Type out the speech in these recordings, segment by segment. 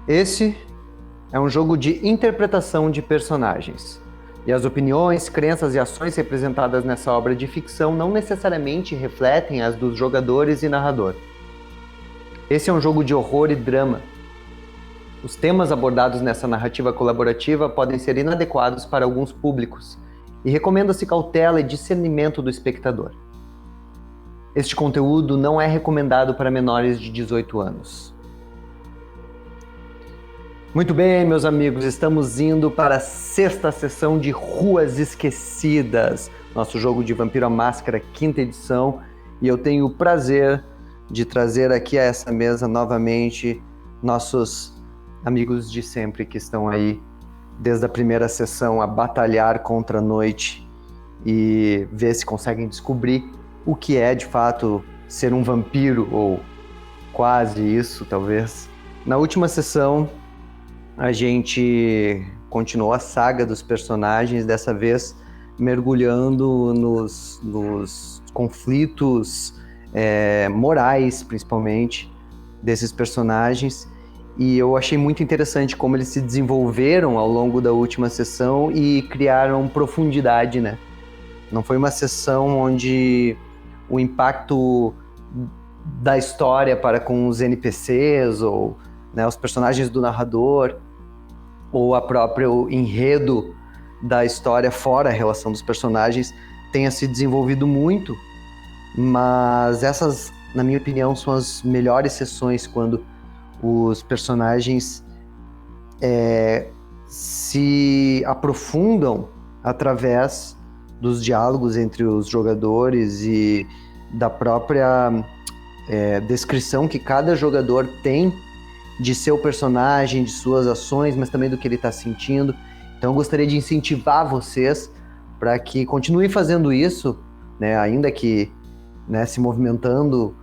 Esse é um jogo de interpretação de personagens. E as opiniões, crenças e ações representadas nessa obra de ficção não necessariamente refletem as dos jogadores e narrador. Esse é um jogo de horror e drama. Os temas abordados nessa narrativa colaborativa podem ser inadequados para alguns públicos, e recomenda-se cautela e discernimento do espectador. Este conteúdo não é recomendado para menores de 18 anos. Muito bem, meus amigos, estamos indo para a 6ª sessão de Ruas Esquecidas, nosso jogo de Vampiro à Máscara, 5ª edição, e eu tenho o prazer de trazer aqui a essa mesa novamente nossos amigos de sempre que estão aí desde a primeira sessão a batalhar contra a noite e ver se conseguem descobrir o que é de fato ser um vampiro, ou quase isso, talvez. Na última sessão, a gente continuou a saga dos personagens, dessa vez mergulhando nos conflitos morais, principalmente, desses personagens. E eu achei muito interessante como eles se desenvolveram ao longo da última sessão e criaram profundidade, né? Não foi uma sessão onde o impacto da história para com os NPCs ou, né, os personagens do narrador ou a próprio enredo da história fora a relação dos personagens tenha se desenvolvido muito, mas essas, na minha opinião, são as melhores sessões, quando os personagens se aprofundam através dos diálogos entre os jogadores e da própria descrição que cada jogador tem de seu personagem, de suas ações, mas também do que ele está sentindo. Então eu gostaria de incentivar vocês para que continuem fazendo isso, né, ainda que, né, se movimentando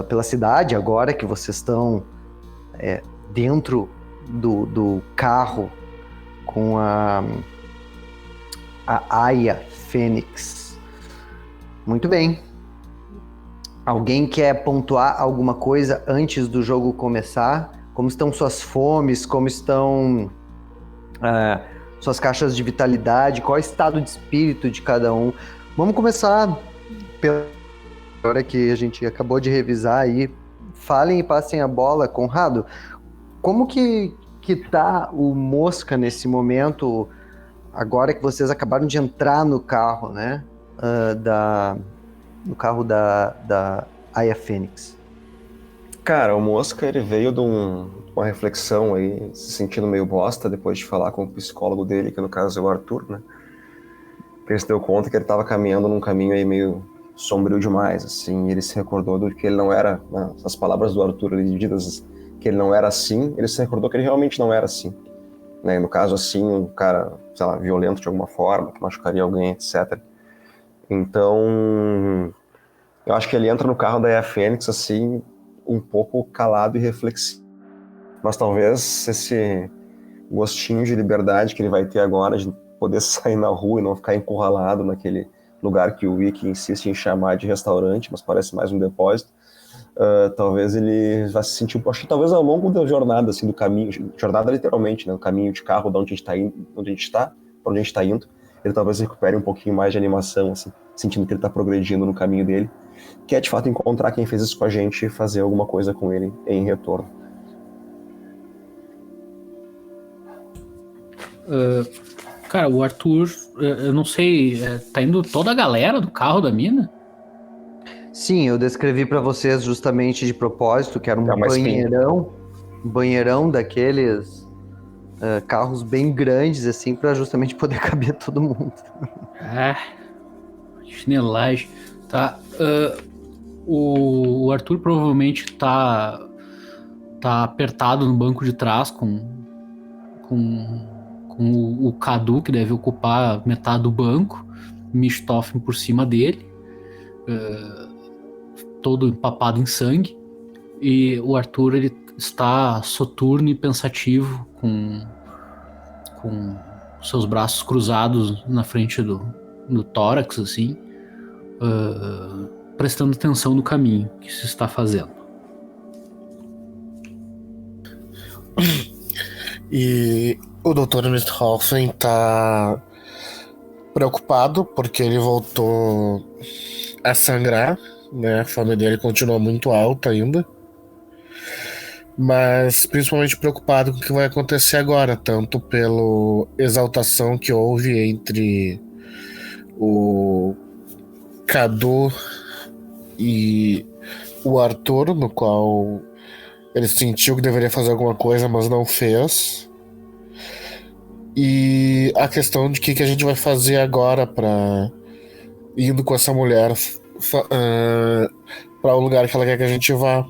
pela cidade, agora que vocês estão dentro do carro com a Aya Fênix. Muito bem. Alguém quer pontuar alguma coisa antes do jogo começar? Como estão suas fomes? Como estão suas caixas de vitalidade? Qual é o estado de espírito de cada um? Vamos começar pela hora que a gente acabou de revisar aí. Falem e passem a bola. Conrado, como que tá o Mosca nesse momento, agora que vocês acabaram de entrar no carro, né? No carro da Aya Fênix? Cara, o Mosca, ele veio de uma reflexão aí, se sentindo meio bosta depois de falar com o psicólogo dele, que no caso é o Arthur, né? Que ele se deu conta que ele estava caminhando num caminho aí meio sombrio demais, assim, e ele se recordou do que ele não era, né? As palavras do Arthur ali ditas, que ele não era assim, ele se recordou que ele realmente não era assim, né? No caso, assim, um cara, sei lá, violento de alguma forma, que machucaria alguém, etc. Então, eu acho que ele entra no carro da Aya Fênix, assim, um pouco calado e reflexivo. Mas talvez esse gostinho de liberdade que ele vai ter agora, de poder sair na rua e não ficar encurralado naquele lugar que o Wiki insiste em chamar de restaurante, mas parece mais um depósito, talvez ele vá se sentir, acho que talvez ao longo da jornada, assim, do caminho, jornada literalmente, né, o caminho de carro de onde a gente está indo, para onde a gente está indo, ele talvez recupere um pouquinho mais de animação, assim, sentindo que ele está progredindo no caminho dele, que é de fato encontrar quem fez isso com a gente e fazer alguma coisa com ele em retorno. Cara, o Arthur, eu não sei, tá indo toda a galera do carro da mina? Sim, eu descrevi para vocês justamente de propósito que era um banheirão daqueles carros bem grandes, assim, para justamente poder caber todo mundo. Chinelagem. Tá. O Arthur provavelmente tá apertado no banco de trás com o Cadu, que deve ocupar metade do banco, Mistoffen por cima dele, todo empapado em sangue, e o Arthur, ele está soturno e pensativo, com seus braços cruzados na frente do tórax, assim, prestando atenção no caminho que se está fazendo. E o Dr. Misthofen tá preocupado porque ele voltou a sangrar, né? A fome dele continua muito alta ainda. Mas principalmente preocupado com o que vai acontecer agora, tanto pela exaltação que houve entre o Cadu e o Arthur, no qual ele sentiu que deveria fazer alguma coisa, mas não fez. E a questão de que a gente vai fazer agora para indo com essa mulher para o lugar que ela quer que a gente vá.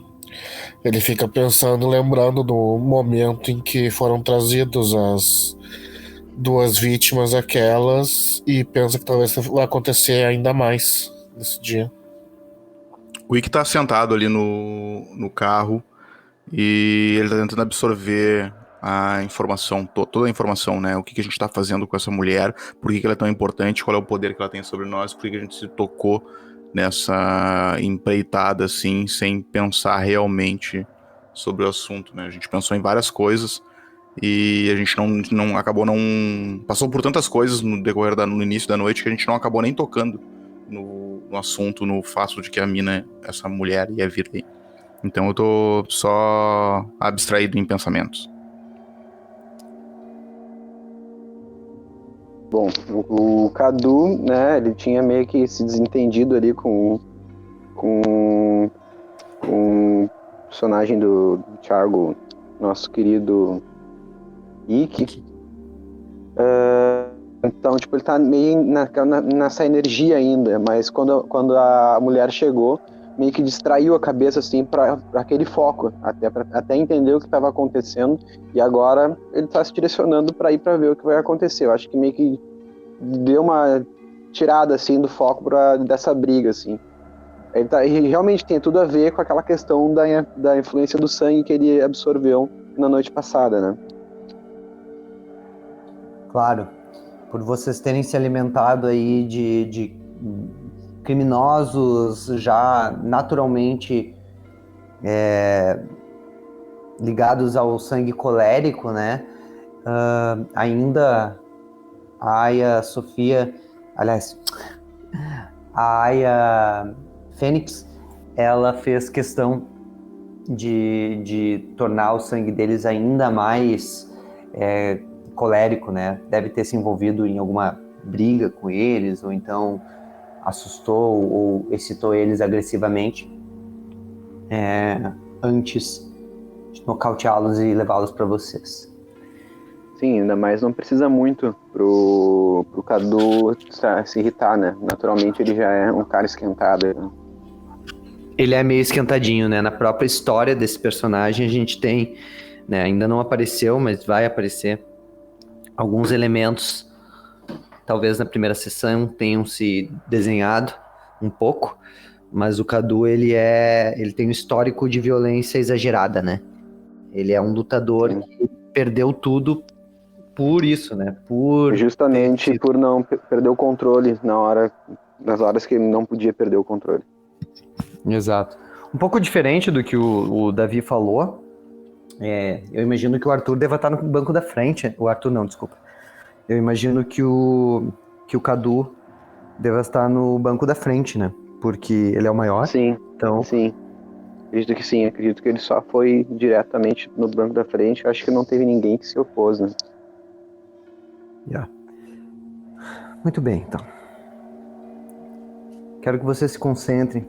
Ele fica pensando, lembrando do momento em que foram trazidos as duas vítimas aquelas e pensa que talvez vai acontecer ainda mais nesse dia. O Ikki tá sentado ali no carro e ele tá tentando absorver a informação, toda a informação, né? O que a gente tá fazendo com essa mulher, por que ela é tão importante, qual é o poder que ela tem sobre nós, por que a gente se tocou nessa empreitada assim, sem pensar realmente sobre o assunto, né? A gente pensou em várias coisas e a gente não acabou não passou por tantas coisas no decorrer no início da noite que a gente não acabou nem tocando no assunto, no fato de que a mina, essa mulher, ia vir aí. Então eu tô só abstraído em pensamentos. Bom, o Cadu, né, ele tinha meio que se desentendido ali com o personagem do Thiago, nosso querido Ikki. Então, tipo, ele tá meio nessa energia ainda, mas quando a mulher chegou, meio que distraiu a cabeça, assim, para aquele foco, até entender o que estava acontecendo, e agora ele tá se direcionando para ir para ver o que vai acontecer. Eu acho que meio que deu uma tirada, assim, do foco dessa briga, assim. Ele realmente tem tudo a ver com aquela questão da influência do sangue que ele absorveu na noite passada, né? Claro, por vocês terem se alimentado aí de criminosos já naturalmente ligados ao sangue colérico, né? Ainda a Aya Sofia, aliás, a Aya Fênix, ela fez questão de tornar o sangue deles ainda mais colérico, né? Deve ter se envolvido em alguma briga com eles, ou então assustou ou excitou eles agressivamente antes de nocauteá-los e levá-los para vocês. Sim, ainda mais não precisa muito pro Cadu se irritar, né? Naturalmente ele já é um cara esquentado. Né? Ele é meio esquentadinho, né? Na própria história desse personagem a gente tem, né? Ainda não apareceu, mas vai aparecer alguns elementos, talvez na primeira sessão tenham se desenhado um pouco, mas o Cadu, ele tem um histórico de violência exagerada, né? Ele é um lutador que perdeu tudo por isso, né? Justamente por não perder o controle nas horas que ele não podia perder o controle. Exato. Um pouco diferente do que o Davi falou, eu imagino que o Arthur deva estar no banco da frente. O Arthur não, desculpa. Eu imagino que o Cadu deva estar no banco da frente, né? Porque ele é o maior. Sim, então... sim. Acredito que sim. Acredito que ele só foi diretamente no banco da frente. Eu acho que não teve ninguém que se opôs, né? Yeah. Muito bem, então. Quero que vocês se concentrem.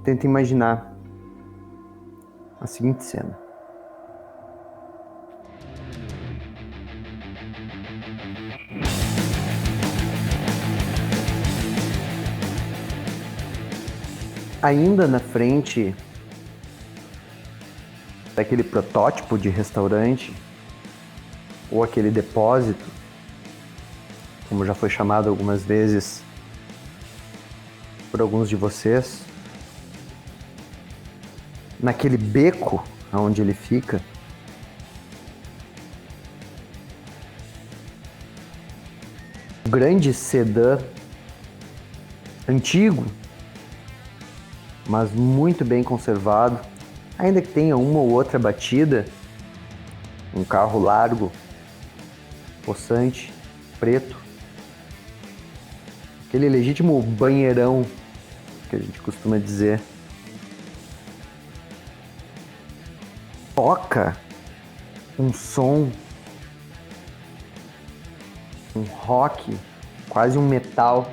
Tentem imaginar a seguinte cena. Ainda na frente daquele protótipo de restaurante, ou aquele depósito, como já foi chamado algumas vezes por alguns de vocês, naquele beco onde ele fica, o grande sedã antigo, mas muito bem conservado, ainda que tenha uma ou outra batida, um carro largo, possante, preto, aquele legítimo banheirão que a gente costuma dizer, toca um som, um rock, quase um metal,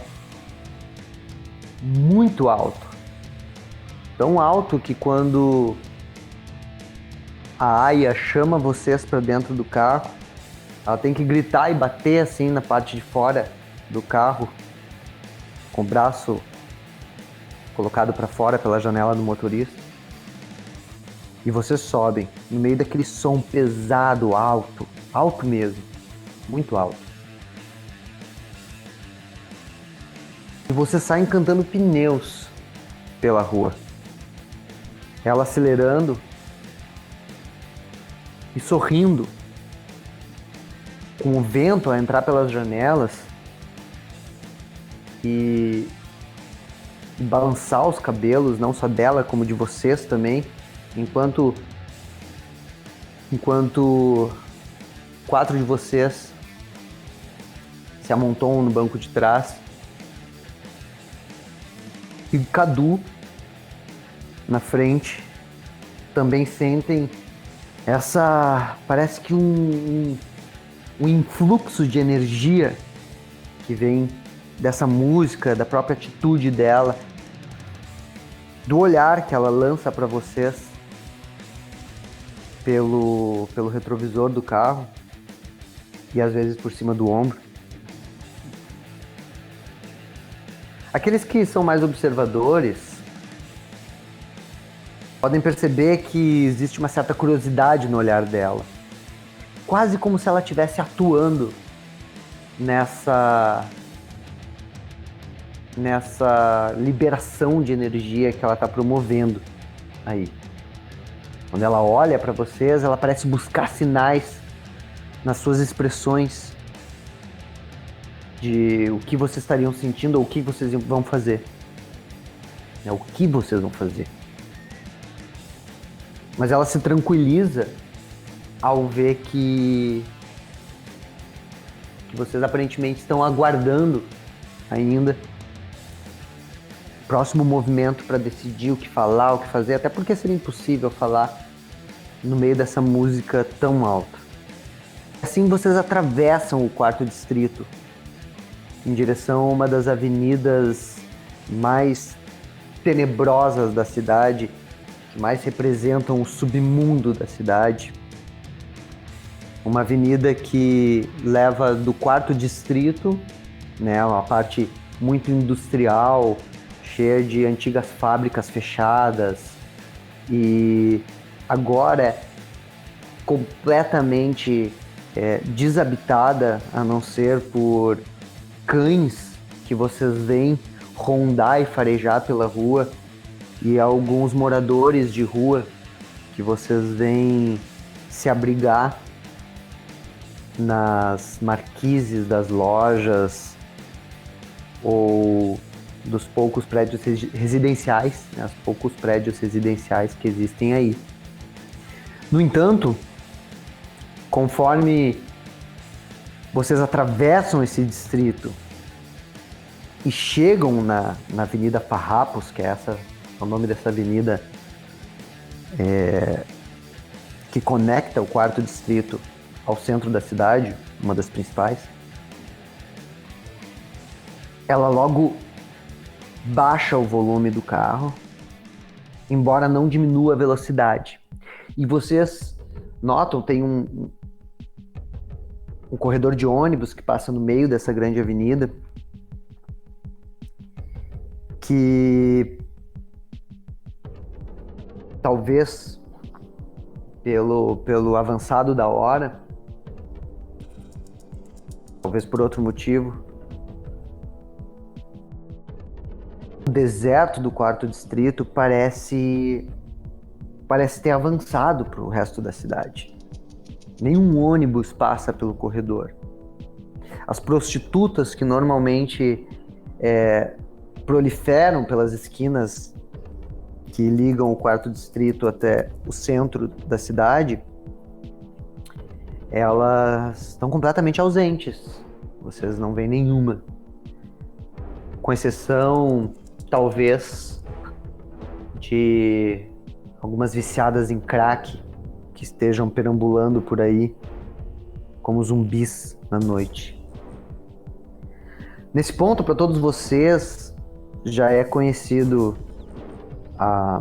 muito alto. Tão alto que quando a Aya chama vocês para dentro do carro, ela tem que gritar e bater assim na parte de fora do carro, com o braço colocado para fora pela janela do motorista. E vocês sobem no meio daquele som pesado, alto mesmo, muito alto. E vocês saem cantando pneus pela rua. Ela acelerando e sorrindo, com o vento a entrar pelas janelas e balançar os cabelos, não só dela, como de vocês também, enquanto 4 de vocês se amontoam no banco de trás. E Cadu, na frente, também sentem parece que um influxo de energia que vem dessa música, da própria atitude dela, do olhar que ela lança para vocês pelo retrovisor do carro e às vezes por cima do ombro. Aqueles que são mais observadores podem perceber que existe uma certa curiosidade no olhar dela, quase como se ela estivesse atuando nessa liberação de energia que ela está promovendo aí. Quando ela olha para vocês, ela parece buscar sinais nas suas expressões de o que vocês estariam sentindo ou o que vocês vão fazer. O que vocês vão fazer. Mas ela se tranquiliza ao ver que vocês aparentemente estão aguardando ainda o próximo movimento para decidir o que falar, o que fazer, até porque seria impossível falar no meio dessa música tão alta. Assim vocês atravessam o 4º distrito em direção a uma das avenidas mais tenebrosas da cidade, que mais representam o submundo da cidade. Uma avenida que leva do 4º distrito, né, uma parte muito industrial, cheia de antigas fábricas fechadas e agora completamente desabitada, a não ser por cães que vocês veem rondar e farejar pela rua e alguns moradores de rua que vocês veem se abrigar nas marquises das lojas ou dos poucos prédios residenciais, né, os poucos prédios residenciais que existem aí. No entanto, conforme vocês atravessam esse distrito e chegam na Avenida Farrapos, que é o nome dessa avenida que conecta o 4º distrito ao centro da cidade, uma das principais, ela logo baixa o volume do carro, embora não diminua a velocidade. E vocês notam, tem um corredor de ônibus que passa no meio dessa grande avenida, que talvez pelo avançado da hora, talvez por outro motivo, o deserto do 4º distrito parece ter avançado para o resto da cidade. Nenhum ônibus passa pelo corredor. As prostitutas que normalmente proliferam pelas esquinas que ligam o quarto distrito até o centro da cidade, elas estão completamente ausentes. Vocês não veem nenhuma. Com exceção, talvez, de algumas viciadas em crack que estejam perambulando por aí como zumbis na noite. Nesse ponto, para todos vocês, já é conhecido a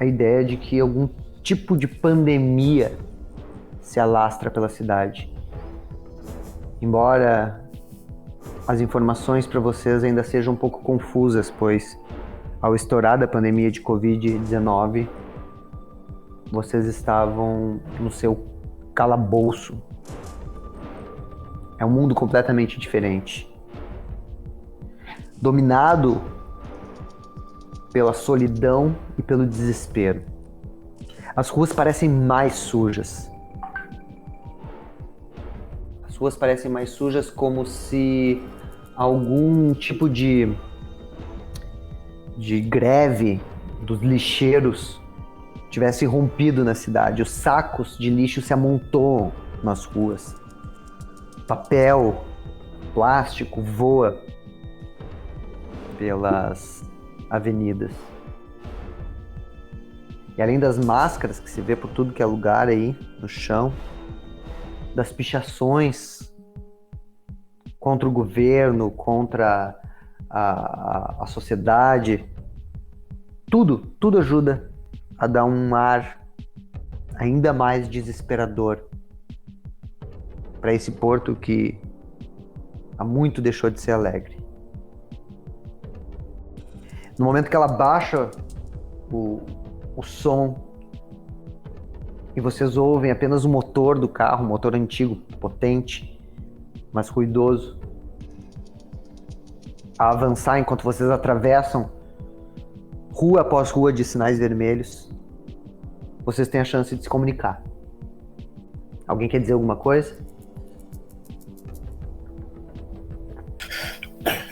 ideia de que algum tipo de pandemia se alastra pela cidade. Embora as informações para vocês ainda sejam um pouco confusas, pois ao estourar da pandemia de Covid-19, vocês estavam no seu calabouço. É um mundo completamente diferente. Dominado pela solidão e pelo desespero. As ruas parecem mais sujas. As ruas parecem mais sujas, como se algum tipo de greve dos lixeiros tivesse rompido na cidade. Os sacos de lixo se amontoam nas ruas. Papel, plástico voa pelas avenidas. E além das máscaras que se vê por tudo que é lugar aí no chão, das pichações contra o governo, contra a sociedade, tudo ajuda a dar um ar ainda mais desesperador para esse porto que há muito deixou de ser alegre. No momento que ela baixa o som e vocês ouvem apenas o motor do carro, um motor antigo, potente, mas ruidoso, a avançar enquanto vocês atravessam rua após rua de sinais vermelhos, vocês têm a chance de se comunicar. Alguém quer dizer alguma coisa?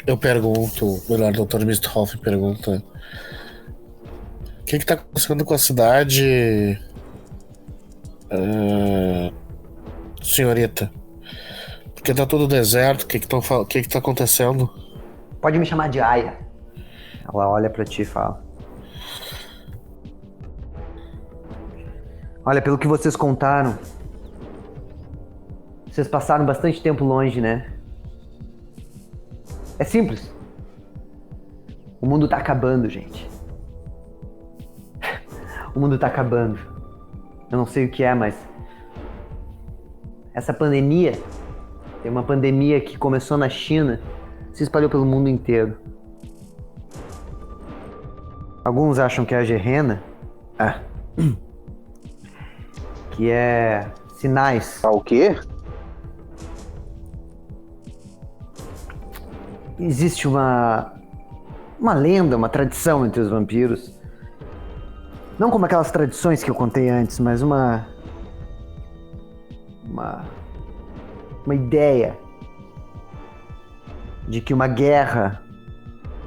Eu pergunto, melhor, o Dr. Misthoff pergunta: o que tá acontecendo com a cidade, senhorita? Porque tá tudo deserto, o que tá acontecendo? Pode me chamar de Aya. Ela olha pra ti e fala: olha, pelo que vocês contaram, vocês passaram bastante tempo longe, né? É simples. O mundo tá acabando, gente. O mundo tá acabando. Eu não sei o que é, mas essa pandemia, tem uma pandemia que começou na China, se espalhou pelo mundo inteiro. Alguns acham que é a Gerrena, que é sinais. O quê? Existe uma lenda, uma tradição entre os vampiros. Não como aquelas tradições que eu contei antes, mas uma ideia de que uma guerra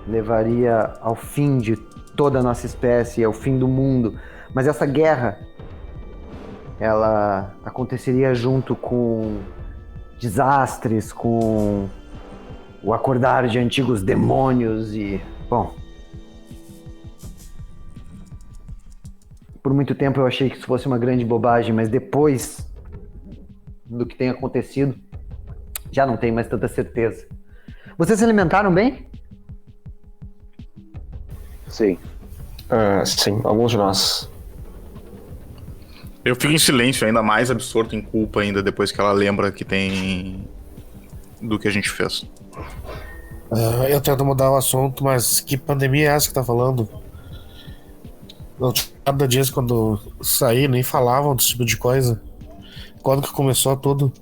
levaria ao fim de toda a nossa espécie, ao fim do mundo. Mas essa guerra, ela aconteceria junto com desastres, com o acordar de antigos demônios e, bom, por muito tempo eu achei que isso fosse uma grande bobagem, mas depois do que tem acontecido, já não tenho mais tanta certeza. Vocês se alimentaram bem? Sim. Sim, alguns de nós. Eu fico em silêncio, ainda mais absorto em culpa ainda, depois que ela lembra que tem do que a gente fez. Eu tento mudar o assunto, mas que pandemia é essa que tá falando? Não tinha nada disso quando saí, nem falavam desse tipo de coisa. Quando que começou tudo?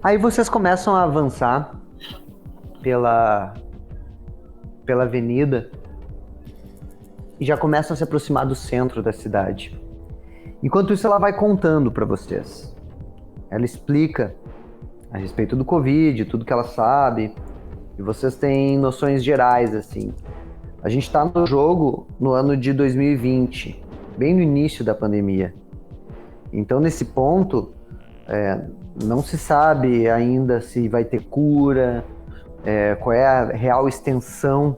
Aí vocês começam a avançar pela avenida e já começam a se aproximar do centro da cidade. Enquanto isso, ela vai contando para vocês. Ela explica a respeito do Covid, tudo que ela sabe, E vocês têm noções gerais, assim. A gente está no jogo no ano de 2020, bem no início da pandemia. Então, nesse ponto, não se sabe ainda se vai ter cura, qual é a real extensão,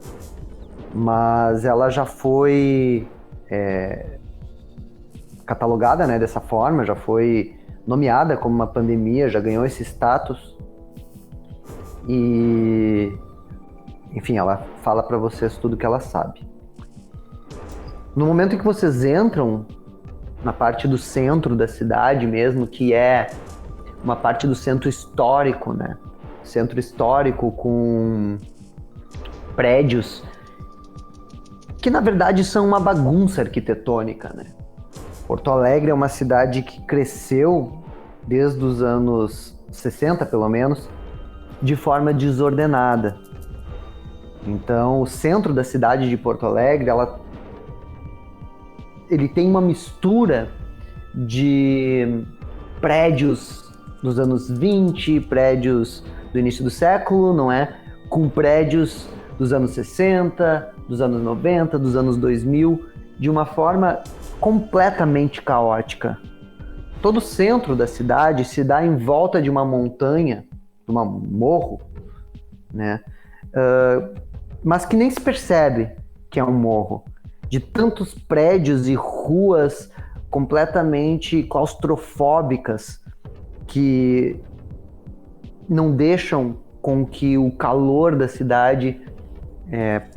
mas ela já foi catalogada, né, dessa forma, já foi nomeada como uma pandemia, já ganhou esse status. E, enfim, ela fala para vocês tudo que ela sabe. No momento em que vocês entram na parte do centro da cidade mesmo, que é uma parte do centro histórico, né? Centro histórico com prédios que, na verdade, são uma bagunça arquitetônica, né? Porto Alegre é uma cidade que cresceu desde os anos 60, pelo menos, de forma desordenada. Então, o centro da cidade de Porto Alegre, ele tem uma mistura de prédios dos anos 20, prédios do início do século, não é? Com prédios dos anos 60, dos anos 90, dos anos 2000, de uma forma completamente caótica. Todo o centro da cidade se dá em volta de uma montanha, de um morro, né? Mas que nem se percebe que é um morro, de tantos prédios e ruas completamente claustrofóbicas que não deixam com que o calor da cidade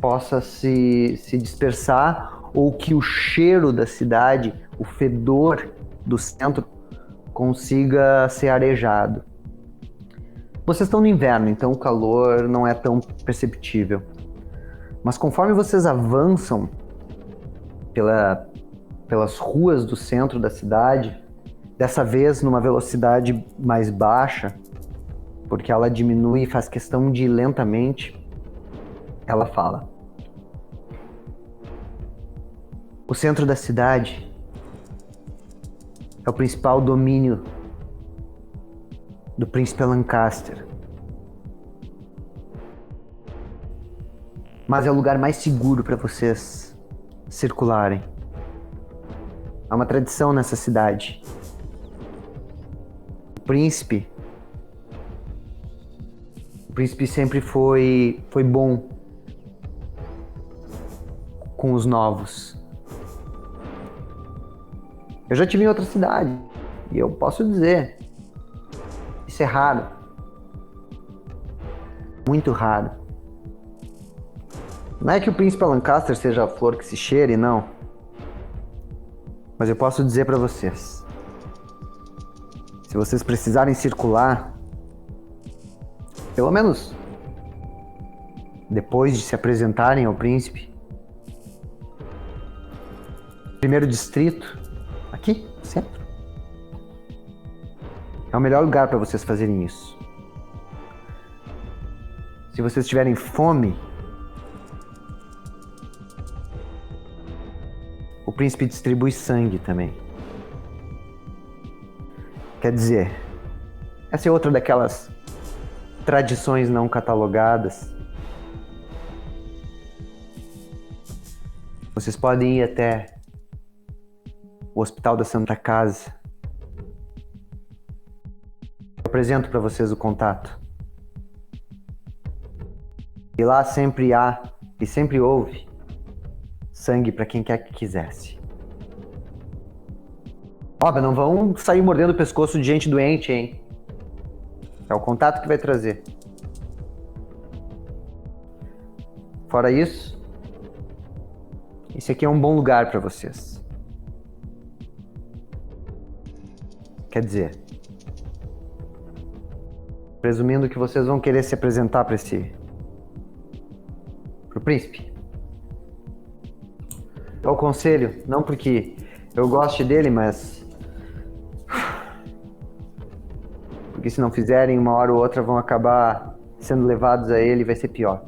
possa se dispersar, ou que o cheiro da cidade, o fedor do centro, consiga ser arejado. Vocês estão no inverno, então o calor não é tão perceptível. Mas conforme vocês avançam pelas ruas do centro da cidade, dessa vez numa velocidade mais baixa, porque ela diminui e faz questão de ir lentamente, ela fala: o centro da cidade é o principal domínio do príncipe Lancaster. Mas é o lugar mais seguro para vocês circularem. Há uma tradição nessa cidade. O príncipe sempre foi bom com os novos. Eu já estive em outra cidade e eu posso dizer, isso é raro. Muito raro. Não é que o príncipe Lancaster seja a flor que se cheire, não. Mas eu posso dizer para vocês, se vocês precisarem circular, pelo menos depois de se apresentarem ao príncipe, primeiro distrito, aqui, no centro, é o melhor lugar para vocês fazerem isso. Se vocês tiverem fome, o príncipe distribui sangue também. Quer dizer, essa é outra daquelas tradições não catalogadas. Vocês podem ir até o Hospital da Santa Casa. Eu apresento para vocês o contato. E lá sempre há e sempre houve sangue para quem quer que quisesse. Óbvio, não vão sair mordendo o pescoço de gente doente, hein? É o contato que vai trazer. Fora isso, esse aqui é um bom lugar para vocês. Quer dizer, presumindo que vocês vão querer se apresentar para pro príncipe. É o conselho, não porque eu goste dele, mas porque se não fizerem, uma hora ou outra vão acabar sendo levados a ele e vai ser pior.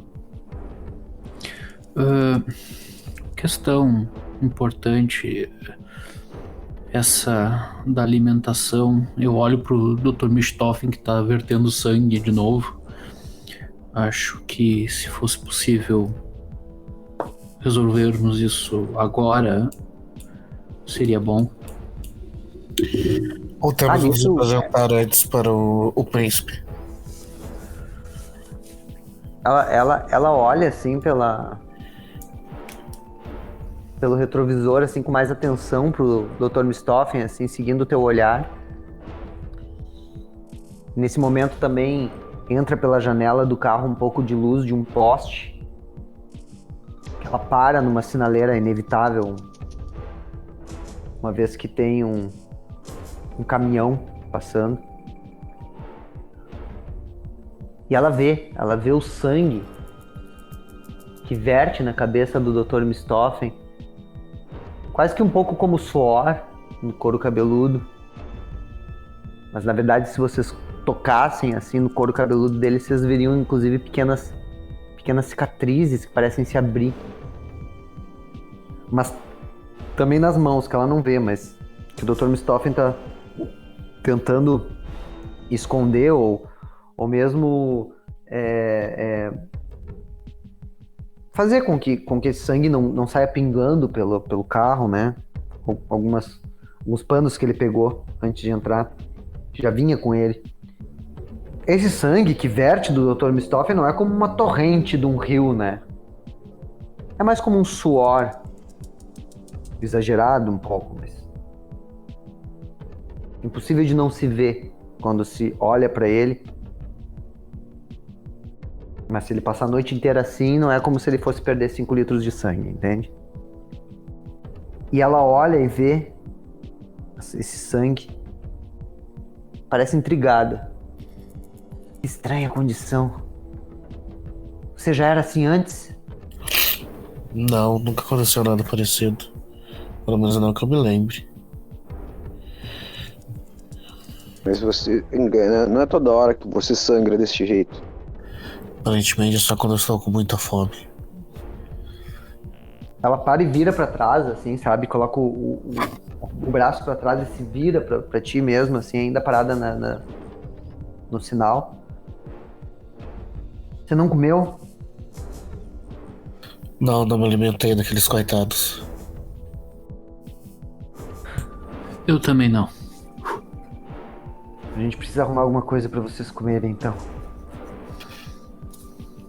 Questão importante, essa da alimentação. Eu olho pro Dr. Mistoffen, que tá vertendo sangue de novo. Acho que se fosse possível resolvermos isso agora, seria bom. Ou temos nos nisso- apresentar antes para o príncipe? Ela olha assim pelo retrovisor, assim, com mais atenção pro Dr. Mistoffen, assim, seguindo o teu olhar. Nesse momento também entra pela janela do carro um pouco de luz de um poste. Ela para numa sinaleira inevitável, uma vez que tem um caminhão passando. E ela vê o sangue que verte na cabeça do Dr. Mistoffen, quase que um pouco como suor no couro cabeludo. Mas na verdade, se vocês tocassem assim no couro cabeludo dele, vocês veriam inclusive pequenas cicatrizes que parecem se abrir. Mas também nas mãos, que ela não vê, mas que o Dr. Mistoffen tá tentando esconder ou mesmo fazer com que esse sangue não saia pingando pelo carro, né? Alguns panos que ele pegou antes de entrar, já vinha com ele. Esse sangue que verte do Dr. Mistoffen não é como uma torrente de um rio, né? É mais como um suor exagerado um pouco, mas impossível de não se ver quando se olha para ele. Mas se ele passar a noite inteira assim, não é como se ele fosse perder 5 litros de sangue, entende? E ela olha e vê esse sangue. Parece intrigada. Estranha condição. Você já era assim antes? Não, nunca aconteceu nada parecido. Pelo menos não que eu me lembre. Mas você engana, não é toda hora que você sangra desse jeito. Aparentemente é só quando eu estou com muita fome. Ela para e vira pra trás, assim, sabe? Coloca o braço pra trás e se vira pra ti mesmo, assim, ainda parada no sinal. Você não comeu? Não me alimentei daqueles coitados. Eu também não. A gente precisa arrumar alguma coisa pra vocês comerem, então.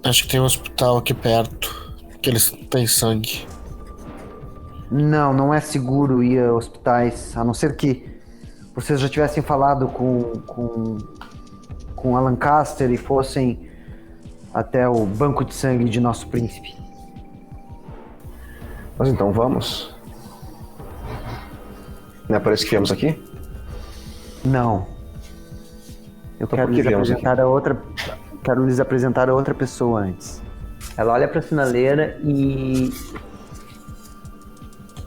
Acho que tem um hospital aqui perto, que eles têm sangue. Não é seguro ir a hospitais, a não ser que vocês já tivessem falado com a Lancaster e fossem até o banco de sangue de nosso príncipe. Mas então vamos. Não é por isso que viemos aqui? Não. Eu Então quero por que lhes viemos apresentar a outra. Quero lhes apresentar a outra pessoa antes. Ela olha pra sinaleira e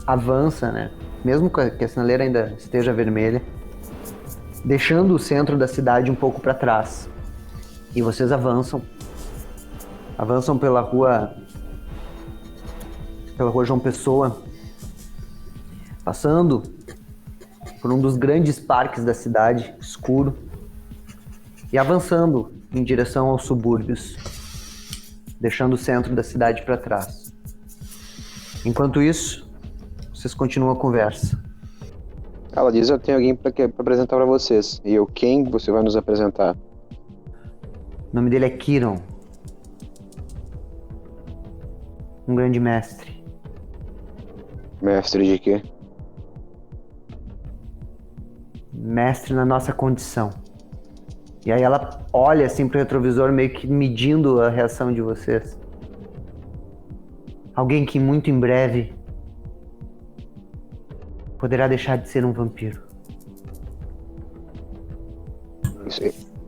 avança, né? Mesmo que a sinaleira ainda esteja vermelha, deixando o centro da cidade um pouco para trás. E vocês avançam pela rua João Pessoa, passando por um dos grandes parques da cidade, escuro, e avançando em direção aos subúrbios, deixando o centro da cidade para trás. Enquanto isso, vocês continuam a conversa. Ela diz: eu tenho alguém pra apresentar pra vocês. E eu, quem você vai nos apresentar? O nome dele é Kiron. Um grande mestre. Mestre de quê? Mestre na nossa condição. E aí ela olha assim pro retrovisor, meio que medindo a reação de vocês. Alguém que muito em breve poderá deixar de ser um vampiro.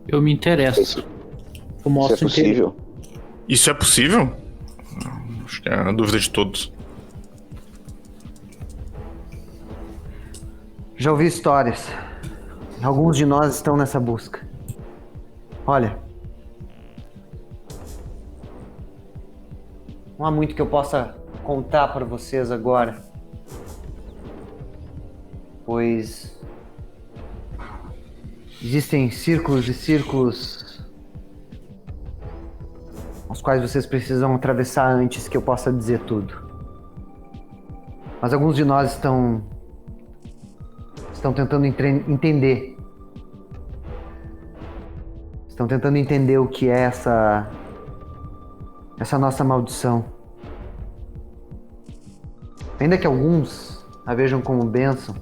Eu me interesso. Isso Eu é mostro interesse. possível? Isso é possível? Acho que é a dúvida de todos. Já ouvi histórias. Alguns de nós estão nessa busca. Olha, não há muito que eu possa contar para vocês agora, pois existem círculos e círculos quais vocês precisam atravessar antes que eu possa dizer tudo. Mas alguns de nós estão tentando entender. Estão tentando entender o que é essa nossa maldição. Ainda que alguns a vejam como bênção,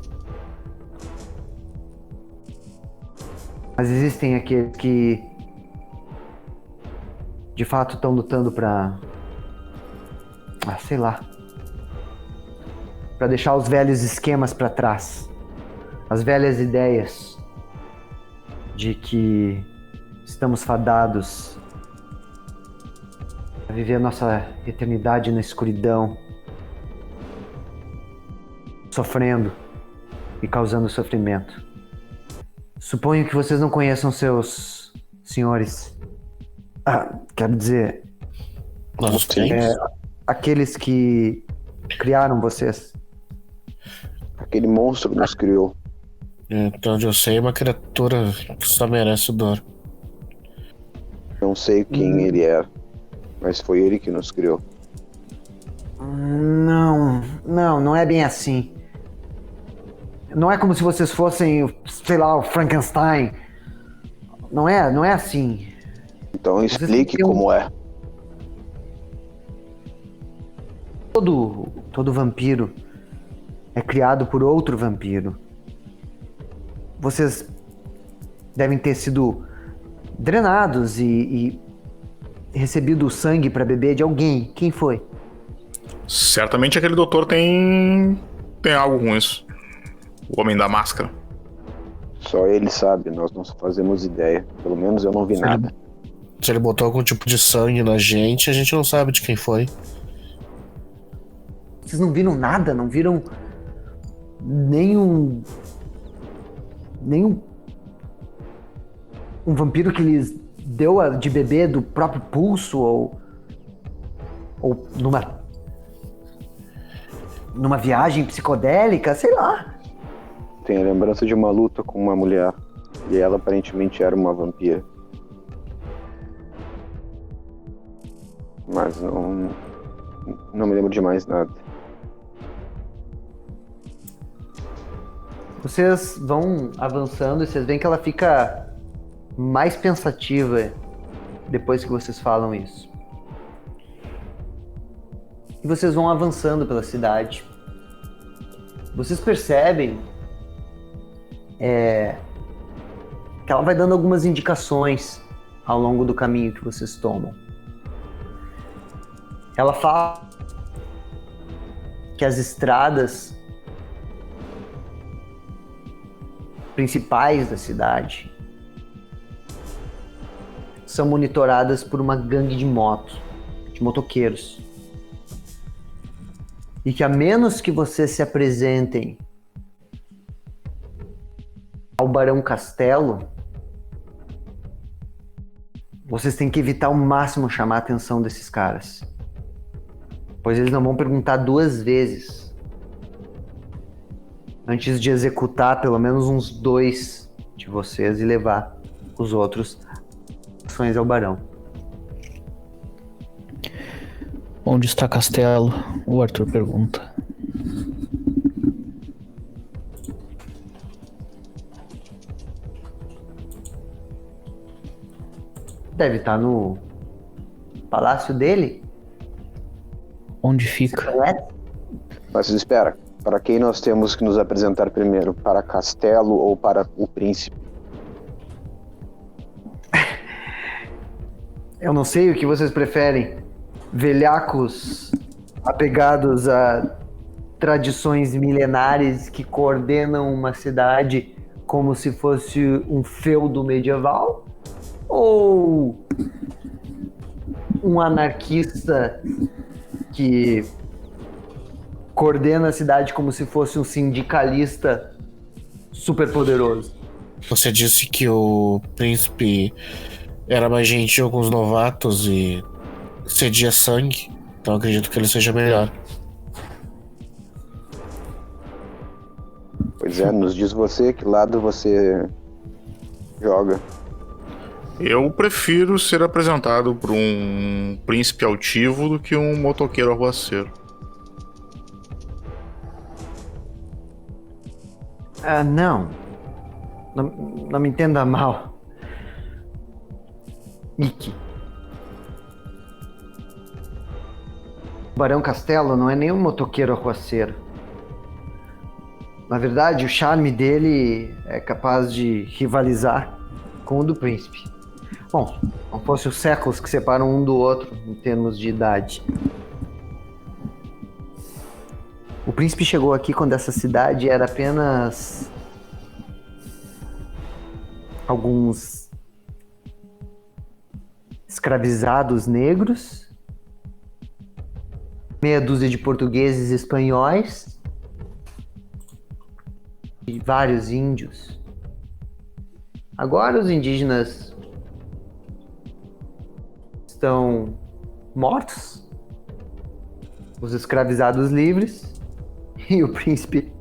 mas existem aqueles que de fato estão lutando pra deixar os velhos esquemas pra trás, as velhas ideias de que estamos fadados a viver a nossa eternidade na escuridão, sofrendo e causando sofrimento. Suponho que vocês não conheçam seus senhores. Quero dizer, Nós temos. aqueles que criaram vocês. Aquele monstro nos criou. Então, onde eu sei, é uma criatura que só merece dor. Não sei quem ele era, mas foi ele que nos criou. Não é bem assim. Não é como se vocês fossem, sei lá, o Frankenstein. Não é assim. Então explique como é. Todo vampiro é criado por outro vampiro. Vocês devem ter sido drenados e recebido sangue para beber de alguém. Quem foi? Certamente aquele doutor tem algo com isso. O Homem da Máscara. Só ele sabe, nós não fazemos ideia. Pelo menos eu não vi nada. Se ele botou algum tipo de sangue na gente, a gente não sabe de quem foi. Vocês não viram nada? Não viram nenhum um vampiro que lhes deu de beber do próprio pulso ou numa viagem psicodélica, sei lá. Tenho a lembrança de uma luta com uma mulher. E ela aparentemente era uma vampira. Mas não me lembro de mais nada. Vocês vão avançando e vocês veem que ela fica mais pensativa depois que vocês falam isso. E vocês vão avançando pela cidade. Vocês percebem que ela vai dando algumas indicações ao longo do caminho que vocês tomam. Ela fala que as estradas principais da cidade são monitoradas por uma gangue de motoqueiros. E que a menos que vocês se apresentem ao Barão Castelo, vocês têm que evitar ao máximo chamar a atenção desses caras. Pois eles não vão perguntar 2 vezes antes de executar pelo menos uns 2 de vocês e levar os outros ações ao Barão. Onde está Castelo? O Arthur pergunta. Deve estar no palácio dele. Onde fica? Mas espera, para quem nós temos que nos apresentar primeiro? Para Castelo ou para o príncipe? Eu não sei o que vocês preferem. Velhacos apegados a tradições milenares que coordenam uma cidade como se fosse um feudo medieval? Ou um anarquista que coordena a cidade como se fosse um sindicalista superpoderoso? Você disse que o príncipe era mais gentil com os novatos e cedia sangue, então acredito que ele seja melhor. Pois é, nos diz você que lado você joga. Eu prefiro ser apresentado por um príncipe altivo do que um motoqueiro arruaceiro. Não. Não me entenda mal. Ikki. O Barão Castelo não é nem um motoqueiro arruaceiro. Na verdade, o charme dele é capaz de rivalizar com o do príncipe. Bom, não fosse os séculos que separam um do outro em termos de idade. O príncipe chegou aqui quando essa cidade era apenas alguns escravizados negros, meia dúzia de portugueses e espanhóis e vários índios. Agora os indígenas estão mortos, os escravizados livres e o príncipe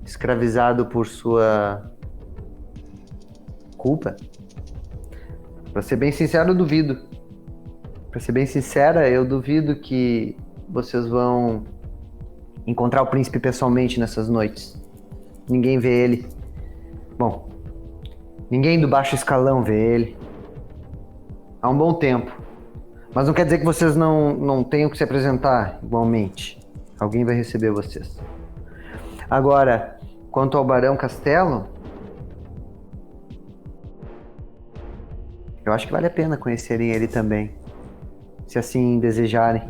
escravizado por sua culpa. Pra ser bem sincero, eu duvido. Pra ser bem sincera, eu duvido que vocês vão encontrar o príncipe pessoalmente nessas noites. Ninguém vê ele. Bom, ninguém do baixo escalão vê ele. Há um bom tempo. Mas não quer dizer que vocês não tenham que se apresentar igualmente. Alguém vai receber vocês. Agora, quanto ao Barão Castelo, eu acho que vale a pena conhecerem ele também, se assim desejarem.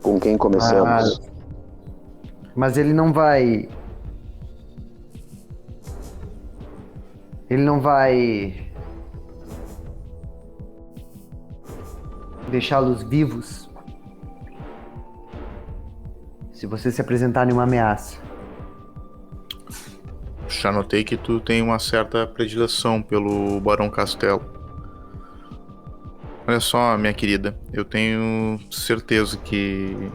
Com quem começamos? Mas ele não vai deixá-los vivos se vocês se apresentarem uma ameaça. Já notei que tu tem uma certa predileção pelo Barão Castelo. Olha só, minha querida, eu tenho certeza que...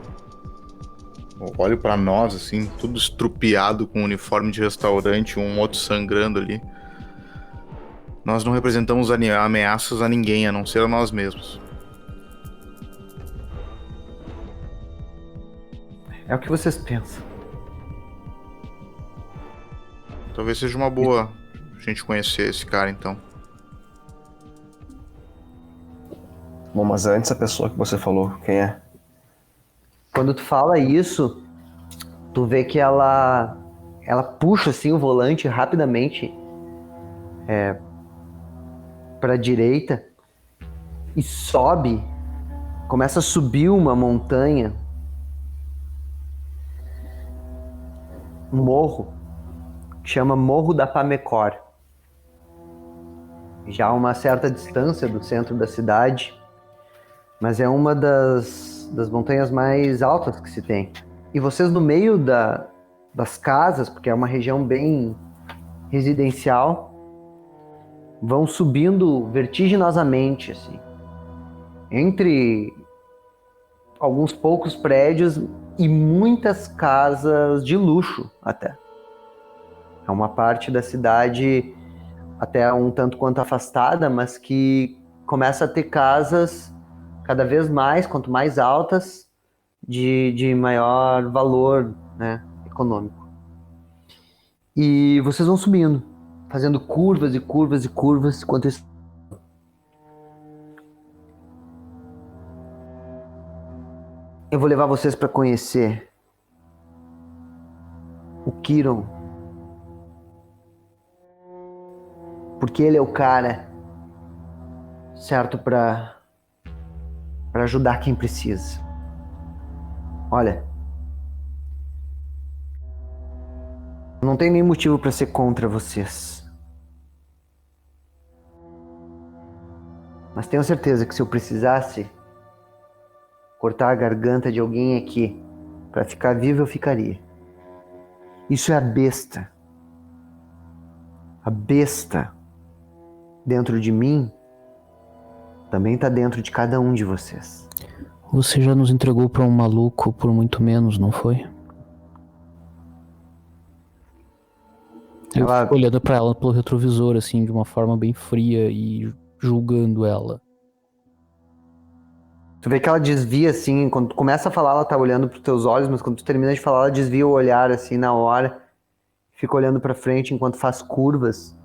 Eu olho pra nós, assim, tudo estrupiado com um uniforme de restaurante, um outro sangrando ali. Nós não representamos ameaças a ninguém, a não ser a nós mesmos. É o que vocês pensam. Talvez seja uma boa a gente conhecer esse cara, então. Bom, mas antes a pessoa que você falou, quem é? Quando tu fala isso, tu vê que ela puxa assim o volante rapidamente para a direita e sobe, começa a subir uma montanha, um morro, que chama Morro da Pamecor. Já a uma certa distância do centro da cidade, mas é uma das montanhas mais altas que se tem. E vocês no meio das casas, porque é uma região bem residencial, vão subindo vertiginosamente, assim, entre alguns poucos prédios e muitas casas de luxo até. É uma parte da cidade até um tanto quanto afastada, mas que começa a ter casas cada vez mais, quanto mais altas, de maior valor, né, econômico. E vocês vão subindo, fazendo curvas e curvas e curvas, enquanto isso... Eu vou levar vocês para conhecer o Kiron, porque ele é o cara certo para ajudar quem precisa. Olha, não tem nem motivo para ser contra vocês, mas tenho certeza que se eu precisasse cortar a garganta de alguém aqui para ficar vivo, eu ficaria. Isso é a besta. A besta dentro de mim também está dentro de cada um de vocês. Você já nos entregou para um maluco por muito menos, não foi? Eu Ela- fico olhando pra ela pelo retrovisor, assim, de uma forma bem fria e julgando ela. Tu vê que ela desvia, assim, quando tu começa a falar, ela tá olhando pros teus olhos, mas quando tu termina de falar, ela desvia o olhar, assim, na hora. Fica olhando pra frente enquanto faz curvas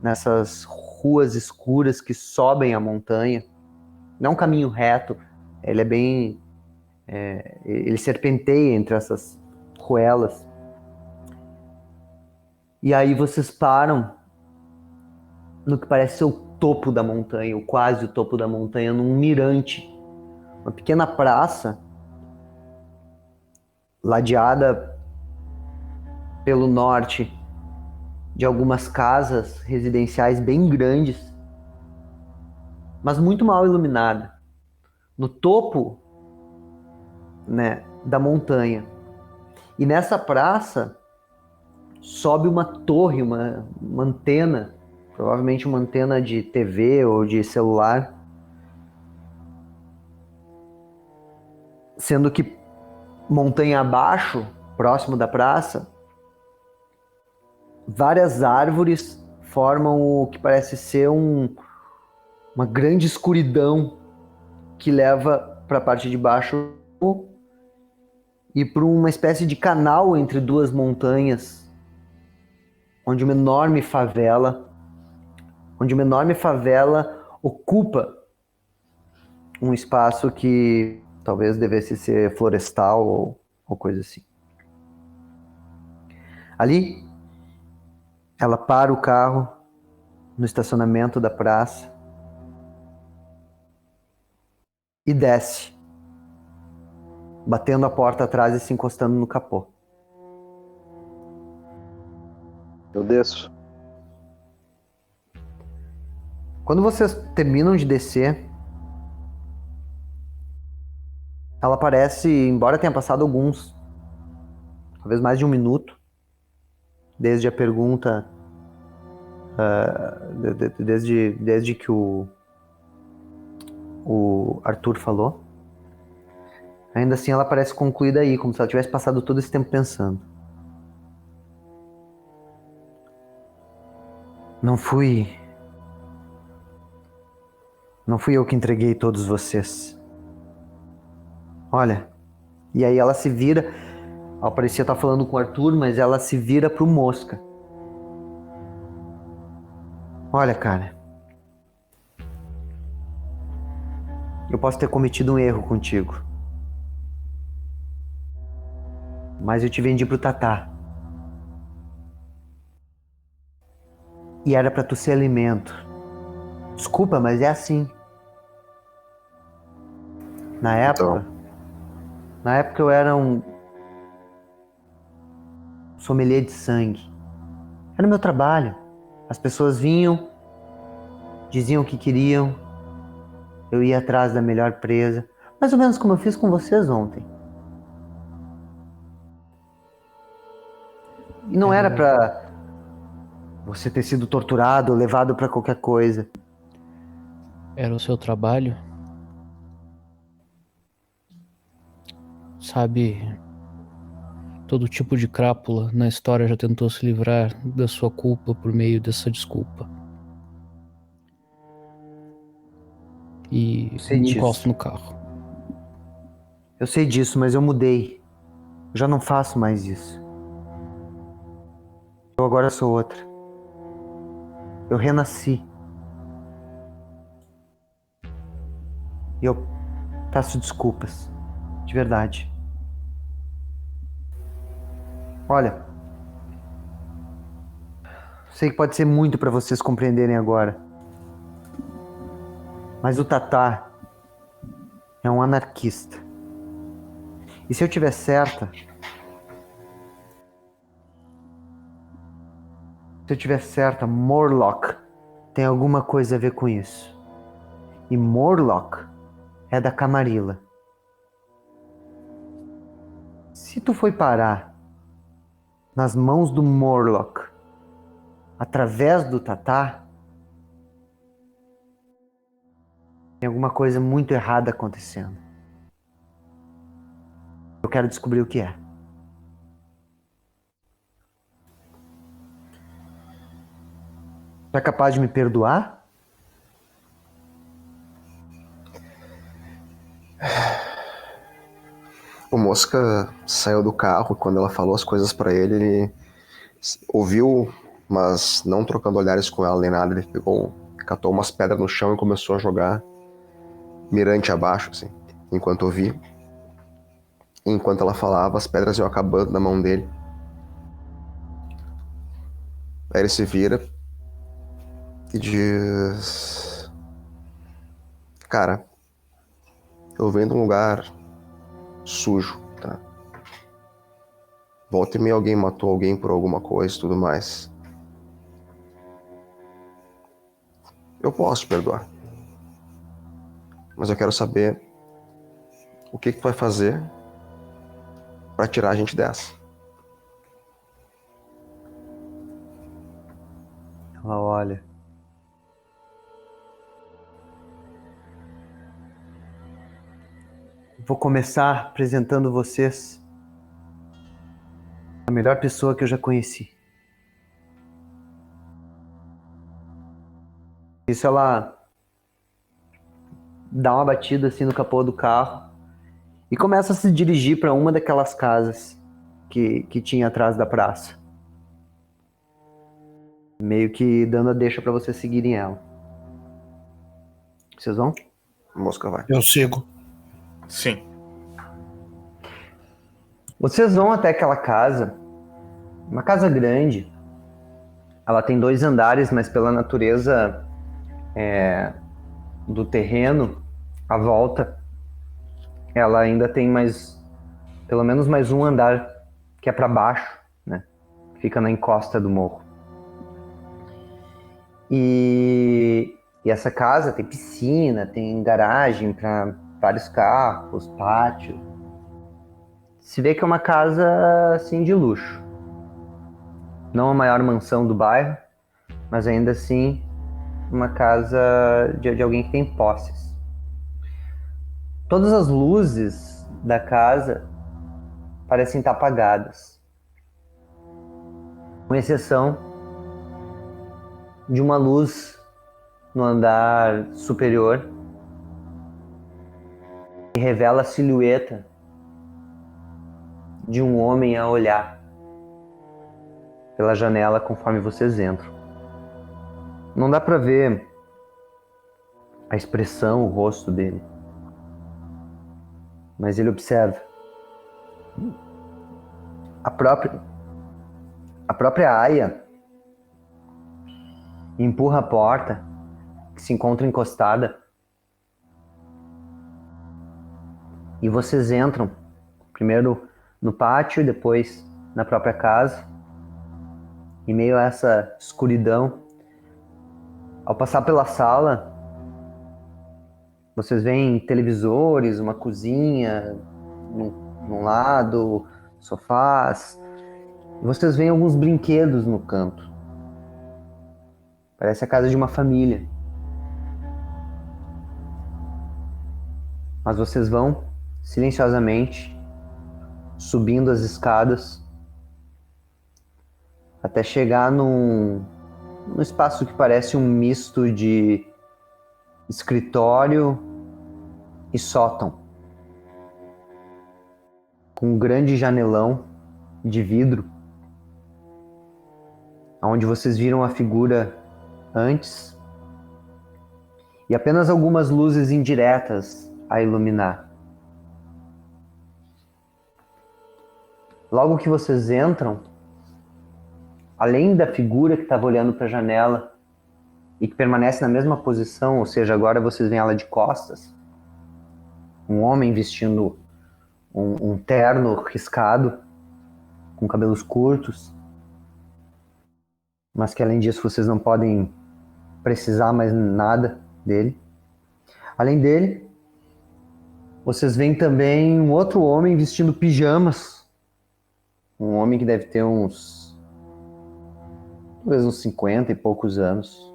nessas ruas escuras que sobem a montanha. Não é um caminho reto, ele é bem... ele serpenteia entre essas ruelas. E aí vocês param no que parece ser o topo da montanha, ou quase o topo da montanha, num mirante. Uma pequena praça, ladeada pelo norte de algumas casas residenciais bem grandes, mas muito mal iluminada. No topo, né, da montanha. E nessa praça sobe uma torre, uma antena, provavelmente uma antena de TV ou de celular, sendo que montanha abaixo, próximo da praça, várias árvores formam o que parece ser uma grande escuridão que leva para a parte de baixo e para uma espécie de canal entre duas montanhas, onde uma enorme favela ocupa um espaço que talvez devesse ser florestal ou coisa assim. Ali, ela para o carro no estacionamento da praça e desce, batendo a porta atrás e se encostando no capô. Eu desço. Quando vocês terminam de descer, ela parece, embora tenha passado talvez mais de um minuto, desde a pergunta, desde que o Arthur falou, ainda assim ela parece concluída aí, como se ela tivesse passado todo esse tempo pensando. Não fui eu que entreguei todos vocês. Olha, e aí ela se vira, ela parecia estar falando com o Arthur, mas ela se vira pro Mosca. Olha, cara, eu posso ter cometido um erro contigo, mas eu te vendi pro Tatá. E era pra tu ser alimento. Desculpa, mas é assim. Na época eu era um sommelier de sangue. Era o meu trabalho. As pessoas vinham, diziam o que queriam, eu ia atrás da melhor presa, mais ou menos como eu fiz com vocês ontem. E não era pra você ter sido torturado ou levado pra qualquer coisa. Era o seu trabalho? Sabe, todo tipo de crápula na história já tentou se livrar da sua culpa por meio dessa desculpa. E Sei me disso. encosto no carro. Eu sei disso, mas eu mudei. Eu já não faço mais isso. Eu agora sou outra. Eu renasci. E eu peço desculpas. De verdade. Olha, sei que pode ser muito para vocês compreenderem agora. Mas o Tatá é um anarquista. E se eu tiver certa, Morlock tem alguma coisa a ver com isso. E Morlock é da Camarilla. Se tu foi parar nas mãos do Morlock através do Tatá, tem alguma coisa muito errada acontecendo. Eu quero descobrir o que é. Tu é capaz de me perdoar? O Mosca saiu do carro. Quando ela falou as coisas pra ele, ele ouviu, mas não trocando olhares com ela nem nada. Ele catou umas pedras no chão e começou a jogar mirante abaixo, assim, enquanto ouvia. Enquanto ela falava, as pedras iam acabando na mão dele. Aí ele se vira e diz: Cara, eu venho de um lugar sujo, tá? Volta e meia alguém matou alguém por alguma coisa e tudo mais. Eu posso te perdoar. Mas eu quero saber o que tu vai fazer pra tirar a gente dessa. Ela olha. Vou começar apresentando vocês a melhor pessoa que eu já conheci. Isso ela dá uma batida assim no capô do carro e começa a se dirigir para uma daquelas casas que tinha atrás da praça. Meio que dando a deixa para vocês seguirem ela. Vocês vão? A Mosca vai. Eu sigo. Sim. Vocês vão até aquela casa, uma casa grande. Ela tem 2 andares, mas pela natureza do terreno, à volta, ela ainda tem pelo menos mais um andar que é para baixo, né? Fica na encosta do morro. E essa casa tem piscina, tem garagem para vários carros, pátio. Se vê que é uma casa assim de luxo. Não a maior mansão do bairro, mas ainda assim uma casa de alguém que tem posses. Todas as luzes da casa parecem estar apagadas, com exceção de uma luz no andar superior que revela a silhueta de um homem a olhar pela janela conforme vocês entram. Não dá pra ver a expressão, o rosto dele, mas ele observa. A própria Aya empurra a porta, que se encontra encostada, e vocês entram, primeiro no pátio, depois na própria casa. Em meio a essa escuridão, ao passar pela sala, vocês veem televisores, uma cozinha num lado, sofás. E vocês veem alguns brinquedos no canto. Parece a casa de uma família. Mas vocês vão silenciosamente subindo as escadas até chegar num espaço que parece um misto de escritório e sótão, com um grande janelão de vidro, onde vocês viram a figura antes, e apenas algumas luzes indiretas a iluminar. Logo que vocês entram, além da figura que estava olhando para a janela e que permanece na mesma posição, ou seja, agora vocês veem ela de costas, um homem vestindo um terno riscado, com cabelos curtos, mas que além disso vocês não podem precisar mais nada dele. Além dele, vocês veem também um outro homem vestindo pijamas, um homem que deve ter talvez uns 50 e poucos anos,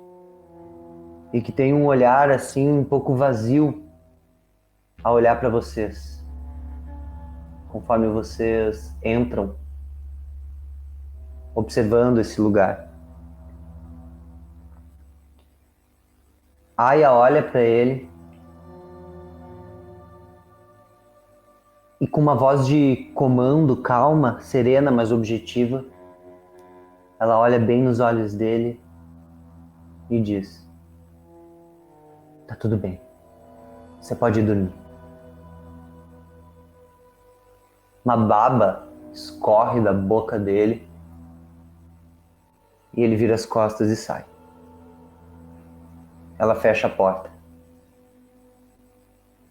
e que tem um olhar assim um pouco vazio a olhar para vocês, conforme vocês entram, observando esse lugar. Aya olha para ele e com uma voz de comando, calma, serena, mas objetiva, ela olha bem nos olhos dele e diz: tá tudo bem, você pode dormir. Uma baba escorre da boca dele e ele vira as costas e sai. Ela fecha a porta.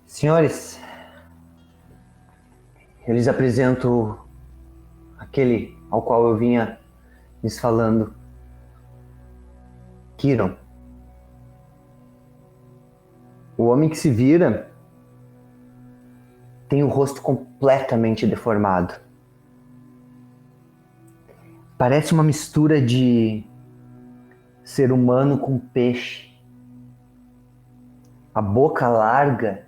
Senhores, eu lhes apresento aquele ao qual eu vinha lhes falando. Kiron. O homem que se vira tem o rosto completamente deformado. Parece uma mistura de ser humano com peixe. A boca larga,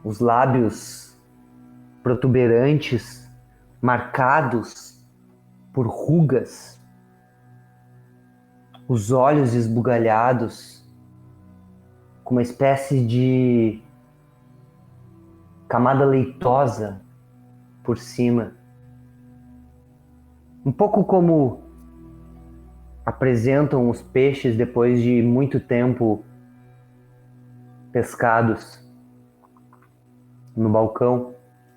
os lábios protuberantes, marcados por rugas, os olhos esbugalhados, com uma espécie de camada leitosa por cima. Um pouco como apresentam os peixes depois de muito tempo pescados no balcão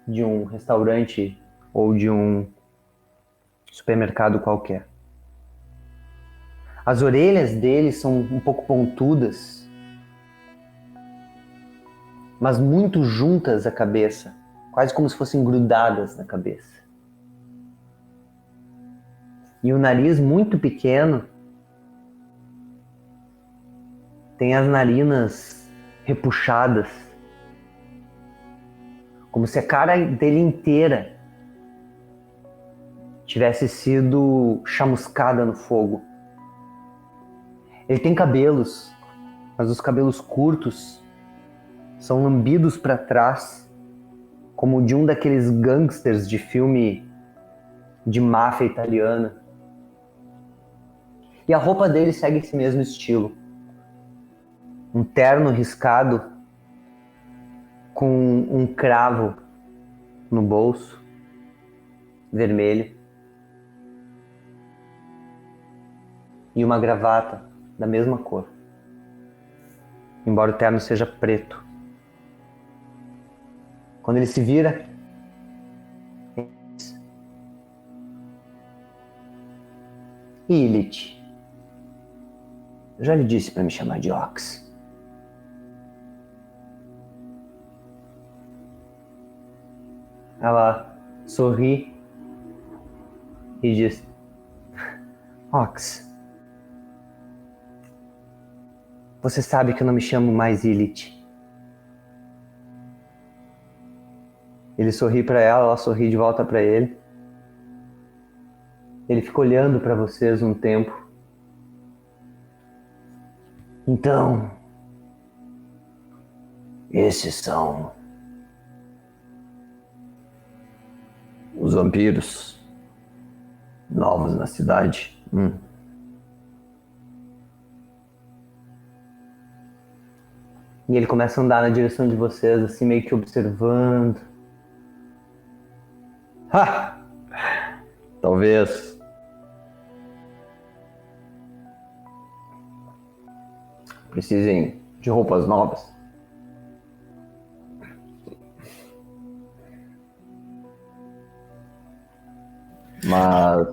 de um restaurante ou de um supermercado qualquer. As orelhas dele são um pouco pontudas, mas muito juntas à cabeça, quase como se fossem grudadas na cabeça. E o nariz muito pequeno, tem as narinas repuxadas, como se a cara dele inteira tivesse sido chamuscada no fogo. Ele tem cabelos, mas os cabelos curtos são lambidos para trás, como de um daqueles gangsters de filme de máfia italiana. E a roupa dele segue esse mesmo estilo. Um terno riscado com um cravo no bolso, vermelho, e uma gravata da mesma cor, embora o terno seja preto. Quando ele se vira, Ilith, eu já lhe disse para me chamar de Ox. Ela sorri e diz: Ox, você sabe que eu não me chamo mais Ilith. Ele sorri para ela sorri de volta para ele. Ele fica olhando para vocês um tempo. Então, esses são os vampiros novos na cidade. E ele começa a andar na direção de vocês, assim, meio que observando. Ha! Talvez precisem de roupas novas. Mas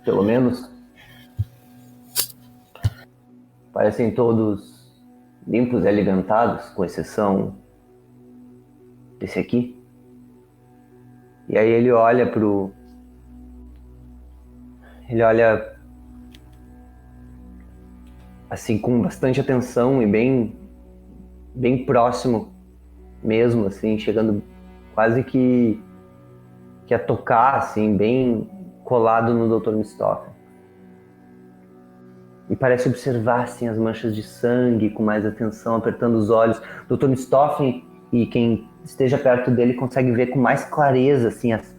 pelo menos parecem todos limpos e elegantados, com exceção desse aqui. E aí ele olha assim com bastante atenção e bem próximo mesmo, assim, chegando quase que a tocar, assim, bem colado no Dr. Mistoffen. E parece observar, assim, as manchas de sangue com mais atenção, apertando os olhos. Dr. Mistoffen e quem esteja perto dele consegue ver com mais clareza, assim, as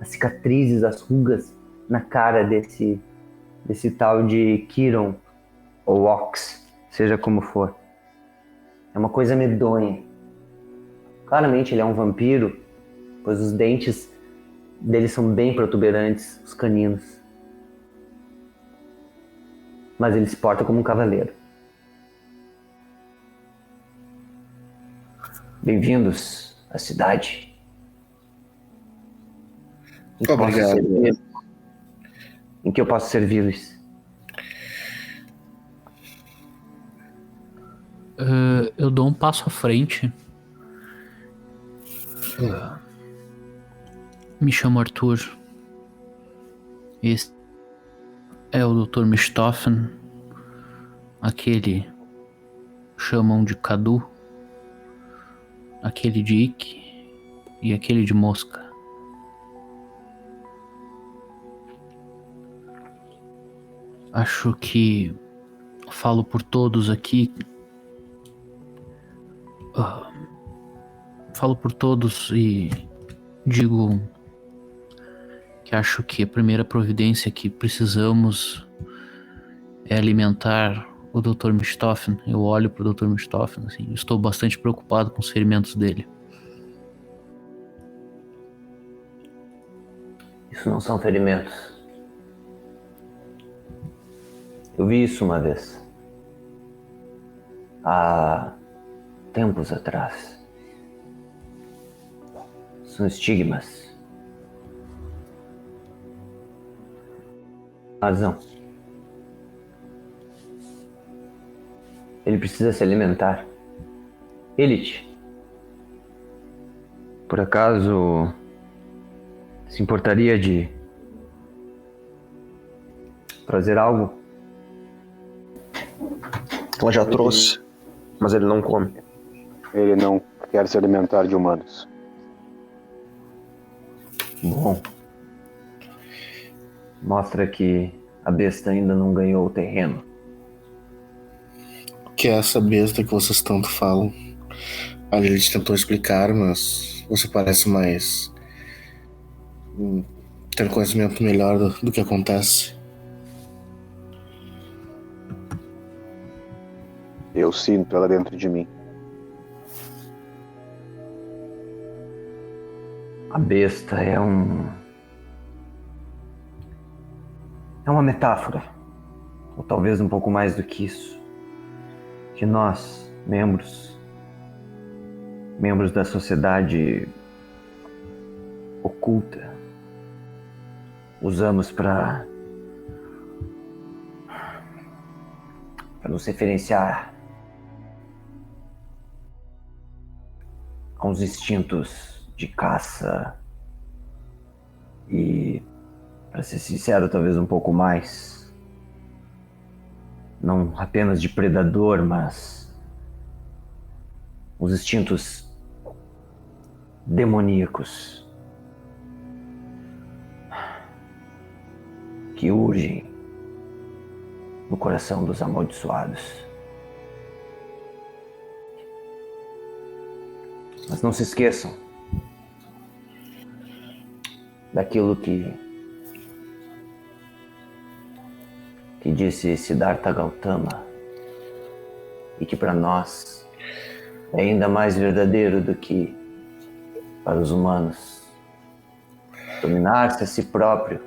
cicatrizes, as rugas na cara desse tal de Kiron, ou ox, seja como for. É uma coisa medonha. Claramente ele é um vampiro, pois os dentes dele são bem protuberantes, os caninos. Mas ele se porta como um cavaleiro. Bem-vindos à cidade. Obrigado. Em que eu posso servi-los? Eu dou um passo à frente. Me chamo Arthur. Esse é o Dr. Mistoffen. Aquele chamam de Cadu. Aquele de Ikki. E aquele de Mosca. Acho que falo por todos aqui. Falo por todos e digo que acho que a primeira providência que precisamos é alimentar o Dr. Mistoffen. Eu olho pro Dr. Mistoffen, assim, estou bastante preocupado com os ferimentos dele. Isso não são ferimentos. Eu vi isso uma vez. Há tempos atrás. São estigmas. Razão. Ele precisa se alimentar. Elite. Por acaso se importaria de trazer algo? Ela já trouxe, mas ele não come. Ele não quer se alimentar de humanos. Bom. Mostra que a besta ainda não ganhou o terreno. O que é essa besta que vocês tanto falam? A Lilith tentou explicar, mas você parece mais ter conhecimento melhor do que acontece. Eu sinto ela dentro de mim. A besta é uma metáfora, ou talvez um pouco mais do que isso, que nós, membros da sociedade oculta, usamos para nos referenciar a uns instintos de caça e, para ser sincero, talvez um pouco mais, não apenas de predador, mas os instintos demoníacos que urgem no coração dos amaldiçoados. Mas não se esqueçam daquilo que disse Siddhartha Gautama e que para nós é ainda mais verdadeiro do que para os humanos. Dominar-se a si próprio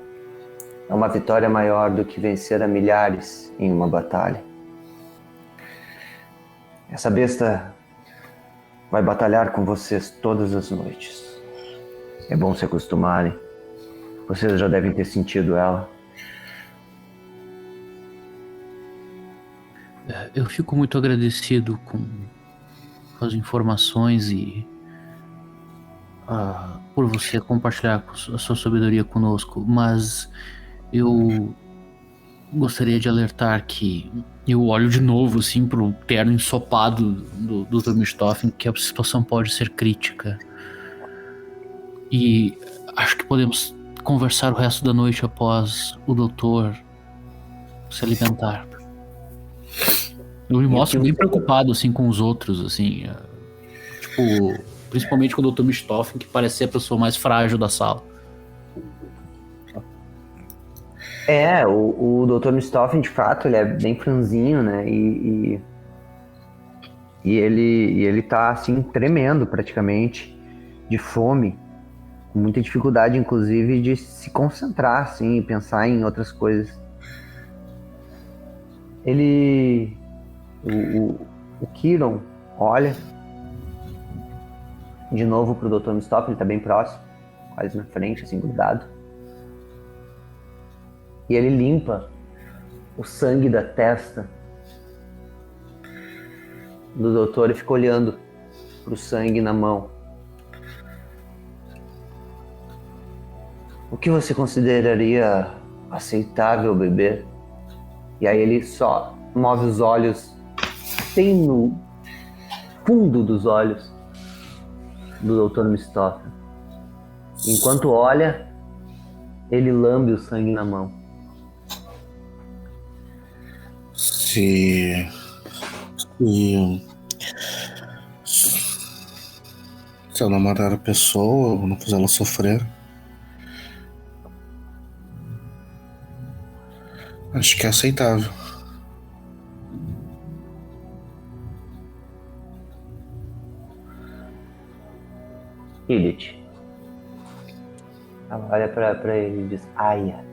é uma vitória maior do que vencer a milhares em uma batalha. Essa besta vai batalhar com vocês todas as noites. É bom se acostumarem. Vocês já devem ter sentido ela. Eu fico muito agradecido com as informações e por você compartilhar a sua sabedoria conosco, mas eu gostaria de alertar que eu olho de novo assim pro terno ensopado do Dr. Mistoffen, que a situação pode ser crítica. E acho que podemos conversar o resto da noite após o doutor se alimentar. Eu me mostro bem preocupado assim com os outros, assim, tipo, principalmente com o Dr. Mistoffen, que parece ser a pessoa mais frágil da sala. O Dr. Mistoffen, de fato, ele é bem franzinho, né? E ele tá, assim, tremendo praticamente, de fome. Com muita dificuldade, inclusive, de se concentrar, assim, e pensar em outras coisas. O Kiron olha de novo pro Dr. Mistoffen, ele tá bem próximo, quase na frente, assim, grudado. E ele limpa o sangue da testa do doutor e fica olhando pro sangue na mão. O que você consideraria aceitável beber? E aí ele só move os olhos bem no fundo dos olhos do Dr. Mistoffen. Enquanto olha, ele lambe o sangue na mão. Se eu não matar a pessoa, ou não fazer ela sofrer, acho que é aceitável. Ilith. Ela olha pra ele e diz: Aia.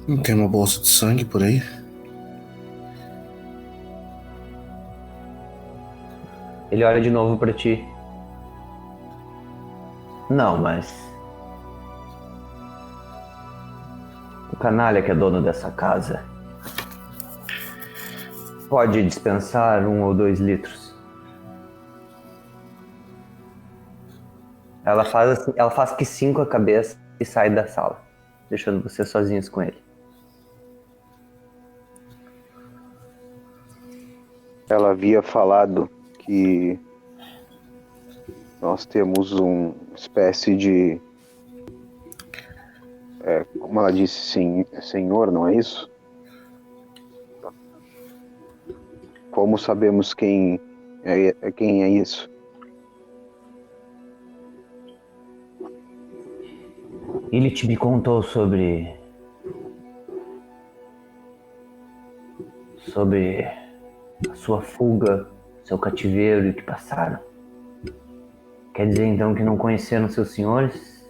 Não tem uma bolsa de sangue por aí? Ele olha de novo pra ti. Não, mas o canalha que é dono dessa casa pode dispensar 1 ou 2 litros. Ela faz que 5 a cabeça e sai da sala, deixando vocês sozinhos com ele. Ela havia falado que nós temos uma espécie de... como ela disse, senhor, não é isso? Como sabemos quem é isso? Ele te me contou sobre a sua fuga, seu cativeiro e o que passaram. Quer dizer então que não conheceram seus senhores?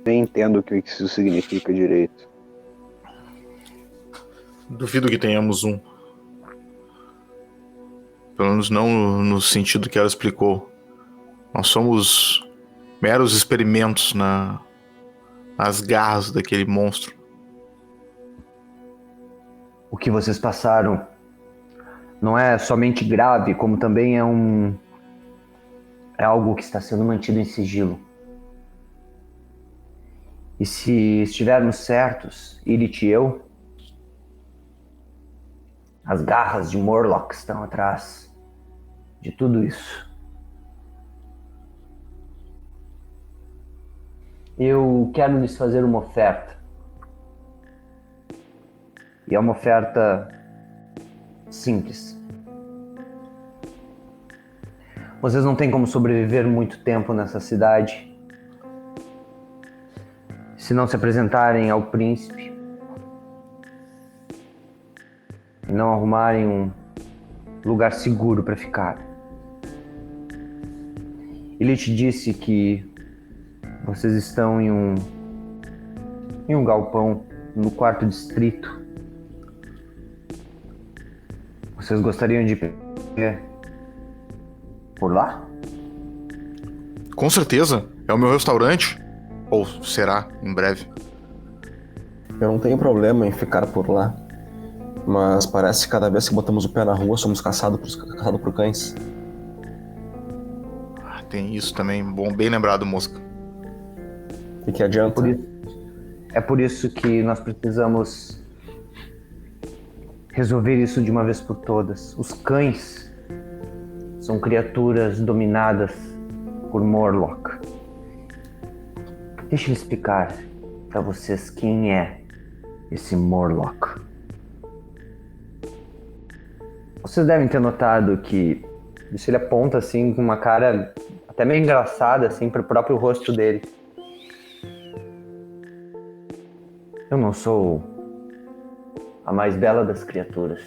Nem entendo o que isso significa direito. Duvido que tenhamos um. Pelo menos não no sentido que ela explicou. Nós somos meros experimentos nas garras daquele monstro. O que vocês passaram não é somente grave, como também é algo que está sendo mantido em sigilo. E se estivermos certos, Ilith e eu, as garras de Morlock estão atrás de tudo isso. Eu quero lhes fazer uma oferta. E é uma oferta simples. Vocês não têm como sobreviver muito tempo nessa cidade se não se apresentarem ao príncipe e não arrumarem um lugar seguro para ficar. Ele te disse que vocês estão em um galpão no 4º distrito. Vocês gostariam de ir por lá? Com certeza. É o meu restaurante. Ou será, em breve. Eu não tenho problema em ficar por lá. Mas parece que cada vez que botamos o pé na rua somos caçados por cães. Tem isso também. Bom, bem lembrado, Mosca. E que adianta? É por isso que nós precisamos resolver isso de uma vez por todas. Os cães são criaturas dominadas por Morlock. Deixa eu explicar para vocês quem é esse Morlock. Vocês devem ter notado que isso ele aponta assim com uma cara até meio engraçada, assim, pro próprio rosto dele. Eu não sou a mais bela das criaturas.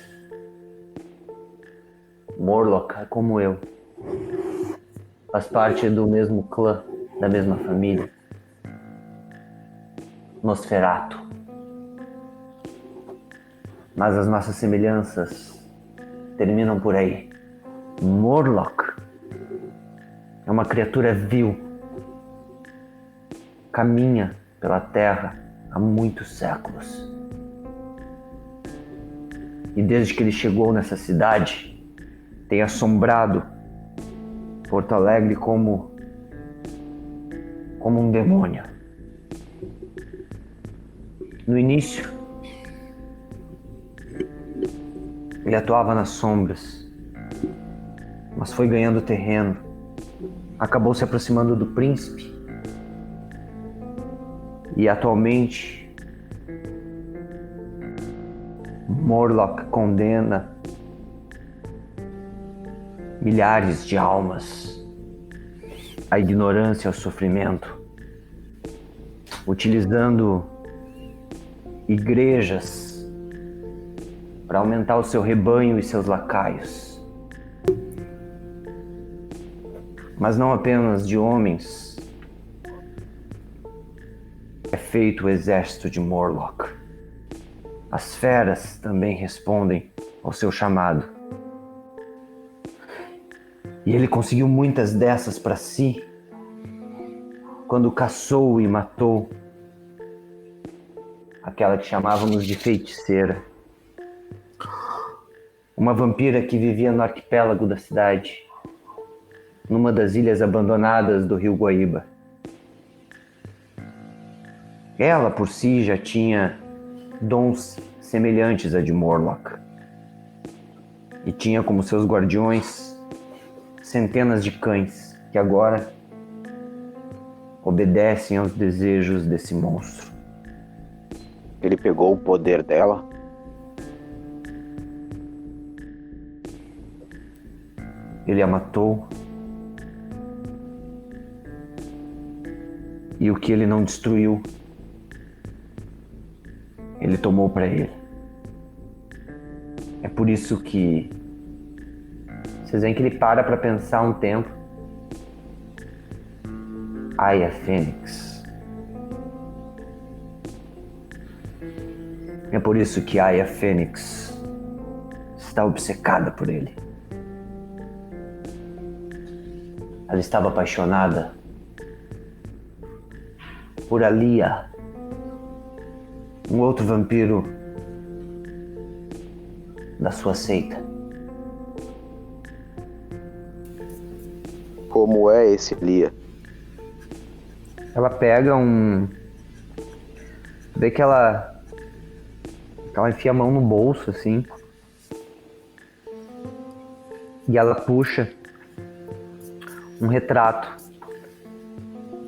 Morlock é como eu. Faz parte do mesmo clã, da mesma família. Nosferatu. Mas as nossas semelhanças terminam por aí. Morlock é uma criatura vil. Caminha pela terra há muitos séculos. E desde que ele chegou nessa cidade, tem assombrado Porto Alegre como um demônio. No início, ele atuava nas sombras, mas foi ganhando terreno, acabou se aproximando do príncipe e atualmente Morlock condena milhares de almas à ignorância e ao sofrimento, utilizando igrejas para aumentar o seu rebanho e seus lacaios. Mas não apenas de homens é feito o exército de Morlock. As feras também respondem ao seu chamado. E ele conseguiu muitas dessas para si quando caçou e matou aquela que chamávamos de feiticeira. Uma vampira que vivia no arquipélago da cidade, numa das ilhas abandonadas do rio Guaíba. Ela por si já tinha dons semelhantes a de Morlock. E tinha como seus guardiões centenas de cães que agora obedecem aos desejos desse monstro. Ele pegou o poder dela? Ele a matou. E o que ele não destruiu, ele tomou para ele. É por isso que vocês veem que ele para pensar um tempo. Aya Fênix. É por isso que Aya Fênix está obcecada por ele. Ela estava apaixonada por Alia, um outro vampiro da sua seita. Como é esse Lia? Ela pega vê que ela enfia a mão no bolso, assim. E ela puxa um retrato.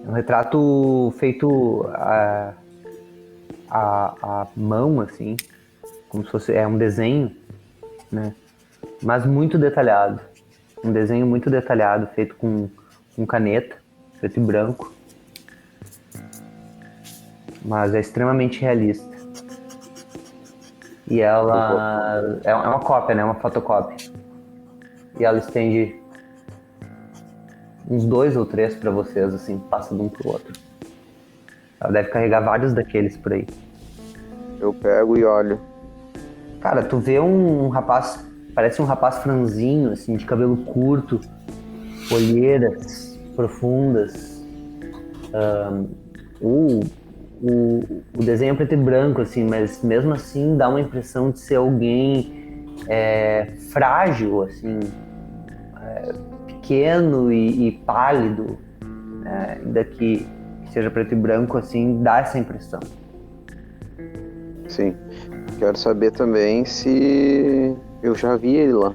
Um retrato feito a mão, assim. Como se fosse um desenho, né? Mas muito detalhado. Um desenho muito detalhado, feito com caneta, preto e branco. Mas é extremamente realista. E ela é uma cópia, né? Uma fotocópia. E ela estende uns 2 ou 3 para vocês, assim, passa de um pro outro. Ela deve carregar vários daqueles por aí. Eu pego e olho. Cara, tu vê um rapaz, parece um rapaz franzinho, assim, de cabelo curto, olheiras profundas. O desenho é preto e branco, assim, mas mesmo assim dá uma impressão de ser alguém frágil, assim, pequeno e pálido, ainda que seja preto e branco, assim, dá essa impressão. Sim. Quero saber também se eu já vi ele lá.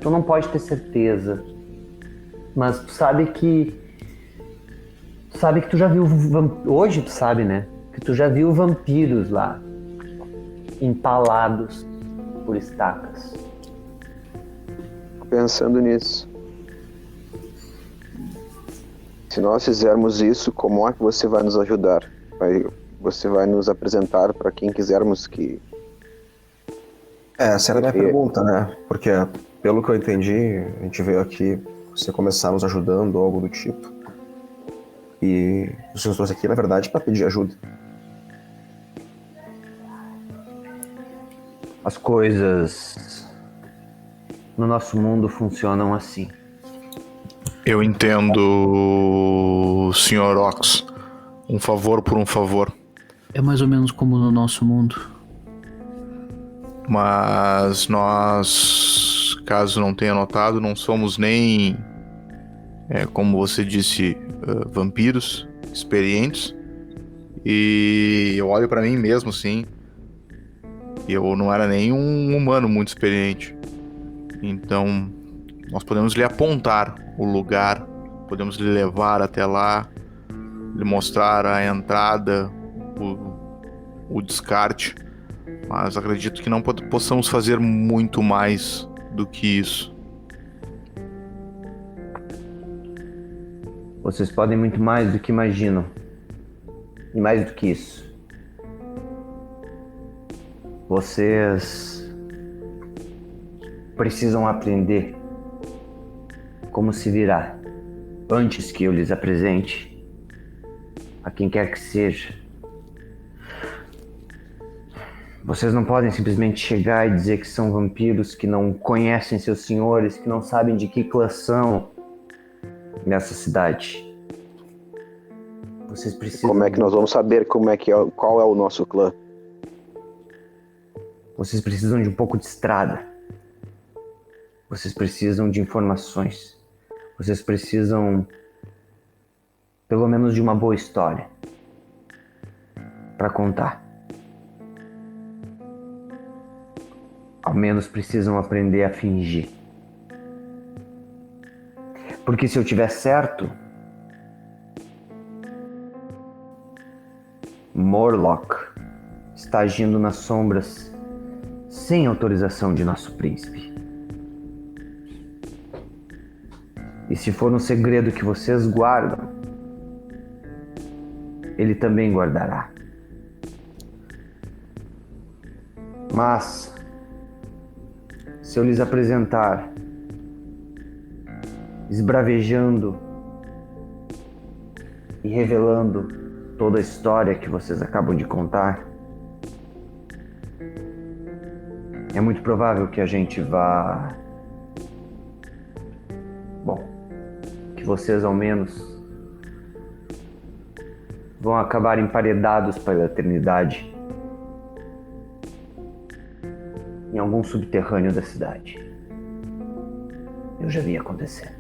Tu não pode ter certeza, mas tu sabe que tu já viu hoje tu sabe, né? Que tu já viu vampiros lá empalados por estacas. Pensando nisso. Se nós fizermos isso, como é que você vai nos ajudar? Você vai nos apresentar para quem quisermos que... Essa era a minha pergunta, né? Porque, pelo que eu entendi, a gente veio aqui, você começar nos ajudando ou algo do tipo. E o senhor trouxe aqui, na verdade, para pedir ajuda. As coisas no nosso mundo funcionam assim. Eu entendo, Sr. Ox. Um favor por um favor. É mais ou menos como no nosso mundo. Mas nós, caso não tenha notado, não somos nem, como você disse, vampiros experientes. E eu olho pra mim mesmo, assim. Eu não era nem um humano muito experiente. Então, nós podemos lhe apontar o lugar, podemos lhe levar até lá, lhe mostrar a entrada, o descarte. Mas acredito que não possamos fazer muito mais do que isso. Vocês podem muito mais do que imaginam. E mais do que isso. Vocês precisam aprender como se virar antes que eu lhes apresente a quem quer que seja. Vocês não podem simplesmente chegar e dizer que são vampiros, que não conhecem seus senhores, que não sabem de que clã são nessa cidade. Vocês precisam... Como é que nós vamos saber qual é o nosso clã? Vocês precisam de um pouco de estrada. Vocês precisam de informações. Vocês precisam, pelo menos, de uma boa história para contar. Ao menos precisam aprender a fingir. Porque se eu tiver certo, Morlock está agindo nas sombras sem autorização de nosso príncipe. E se for um segredo que vocês guardam, ele também guardará. Mas, se eu lhes apresentar, esbravejando e revelando toda a história que vocês acabam de contar, é muito provável que a gente vá... Bom, que vocês ao menos vão acabar emparedados pela eternidade em algum subterrâneo da cidade. Eu já vi acontecer.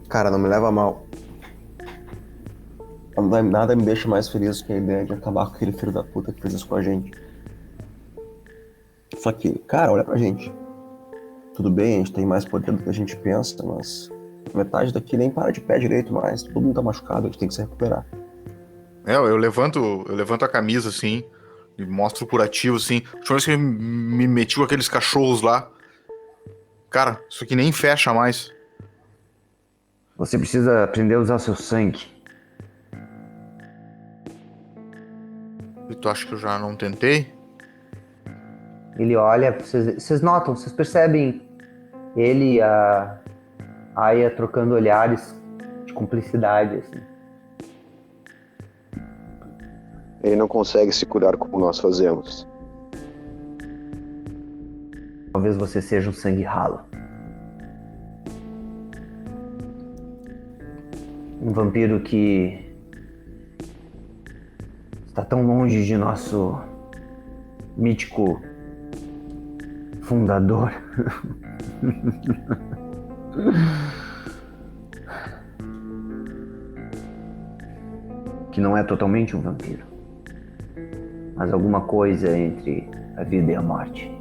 Cara, não me leva a mal. Nada me deixa mais feliz que a ideia de acabar com aquele filho da puta que fez isso com a gente. Só que, cara, olha pra gente. Tudo bem, a gente tem mais poder do que a gente pensa, mas metade daqui nem para de pé direito mais. Todo mundo tá machucado, a gente tem que se recuperar. Eu levanto a camisa, assim, e mostro o curativo, assim. A última vez que eu me meti com aqueles cachorros lá, cara, isso aqui nem fecha mais. Você precisa aprender a usar o seu sangue. E tu acha que eu já não tentei? Ele olha, vocês notam, vocês percebem ele e a Aya trocando olhares de cumplicidade, assim. Ele não consegue se curar como nós fazemos. Talvez você seja um sangue ralo. Um vampiro que está tão longe de nosso mítico fundador. Que não é totalmente um vampiro, mas alguma coisa entre a vida e a morte.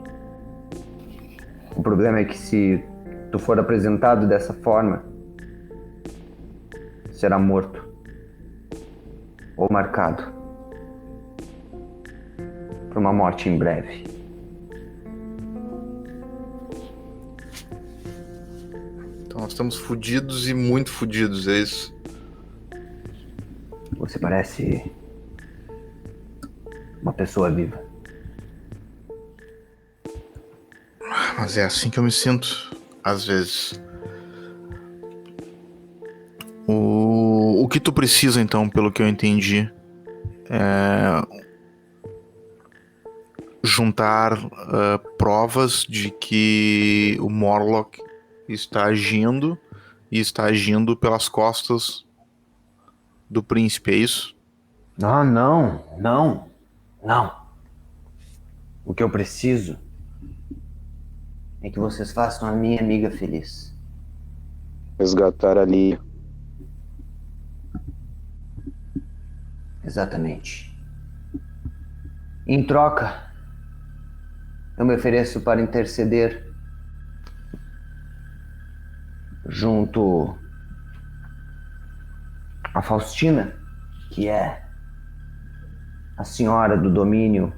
O problema é que se tu for apresentado dessa forma, será morto ou marcado por uma morte em breve. Então Nós estamos fudidos e muito fudidos, é isso? Você parece uma pessoa viva. Mas é assim que eu me sinto, às vezes. O que tu precisa, então, pelo que eu entendi, é juntar provas de que o Morlock está agindo e está agindo pelas costas do príncipe, é isso? Ah, não. O que eu preciso é que vocês façam a minha amiga feliz. Resgatar a Lia. Exatamente. Em troca, eu me ofereço para interceder junto a Faustina, que é a senhora do domínio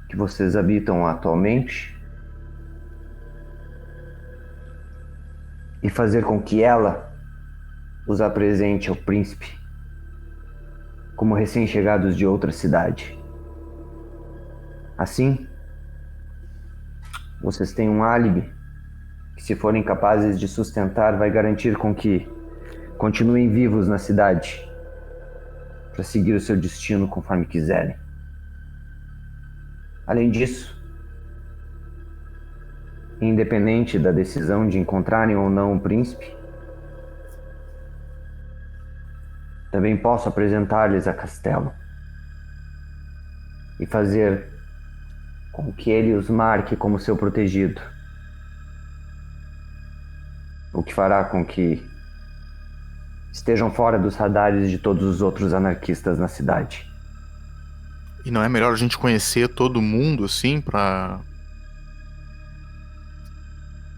que vocês habitam atualmente, e fazer com que ela os apresente ao príncipe como recém-chegados de outra cidade. Assim, vocês têm um álibi que, se forem capazes de sustentar, vai garantir com que continuem vivos na cidade para seguir o seu destino conforme quiserem. Além disso, independente da decisão de encontrarem ou não o príncipe, também posso apresentar-lhes a Castelo e fazer com que ele os marque como seu protegido, o que fará com que estejam fora dos radares de todos os outros anarquistas na cidade. E não é melhor a gente conhecer todo mundo, assim, pra...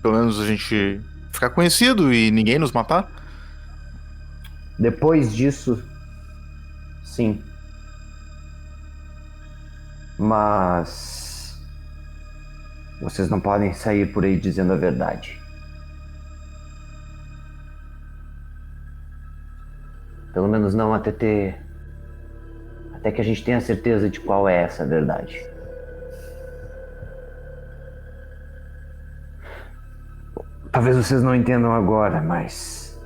pelo menos a gente ficar conhecido e ninguém nos matar? Depois disso, sim. Mas vocês não podem sair por aí dizendo a verdade. Pelo menos não até que a gente tenha certeza de qual é essa verdade. Talvez vocês não entendam agora, mas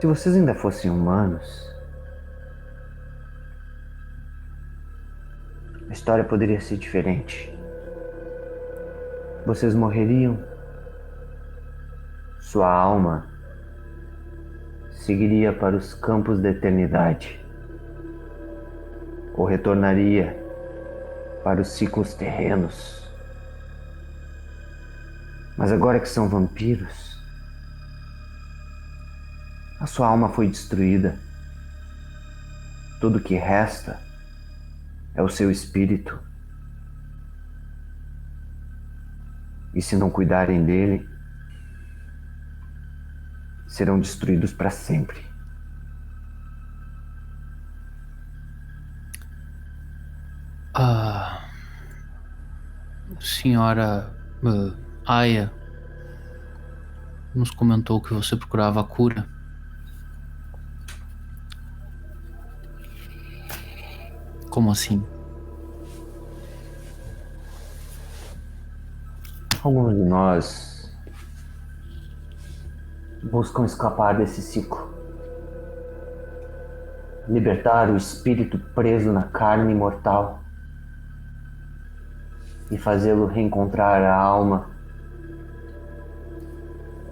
se vocês ainda fossem humanos, a história poderia ser diferente. Vocês morreriam, sua alma seguiria para os campos da eternidade, ou retornaria para os ciclos terrenos. Mas agora que são vampiros, a sua alma foi destruída. Tudo que resta é o seu espírito. E se não cuidarem dele, serão destruídos para sempre. A senhora Aya nos comentou que você procurava a cura. Como assim? Alguns de nós buscam escapar desse ciclo. Libertar o espírito preso na carne mortal e fazê-lo reencontrar a alma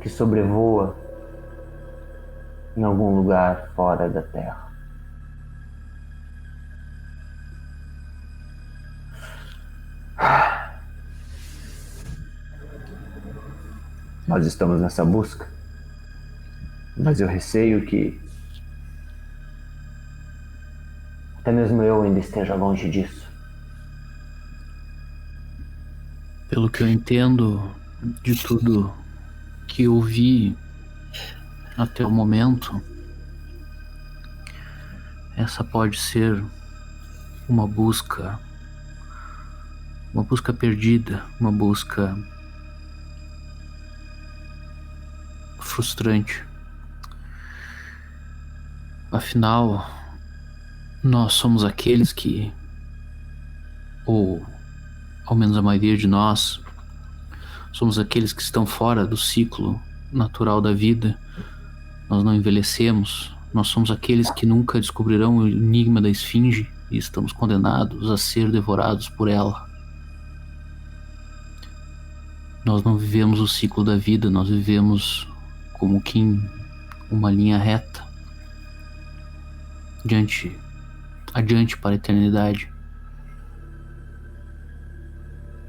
que sobrevoa em algum lugar fora da Terra. Nós estamos nessa busca, mas eu receio que até mesmo eu ainda esteja longe disso. Pelo que eu entendo de tudo que eu vi até o momento, essa pode ser uma busca perdida, uma busca frustrante. Afinal, nós somos aqueles que, ou ao menos a maioria de nós, somos aqueles que estão fora do ciclo natural da vida. Nós não envelhecemos. Nós somos aqueles que nunca descobrirão o enigma da esfinge e estamos condenados a ser devorados por ela. Nós não vivemos o ciclo da vida, nós vivemos como que em uma linha reta, adiante para a eternidade.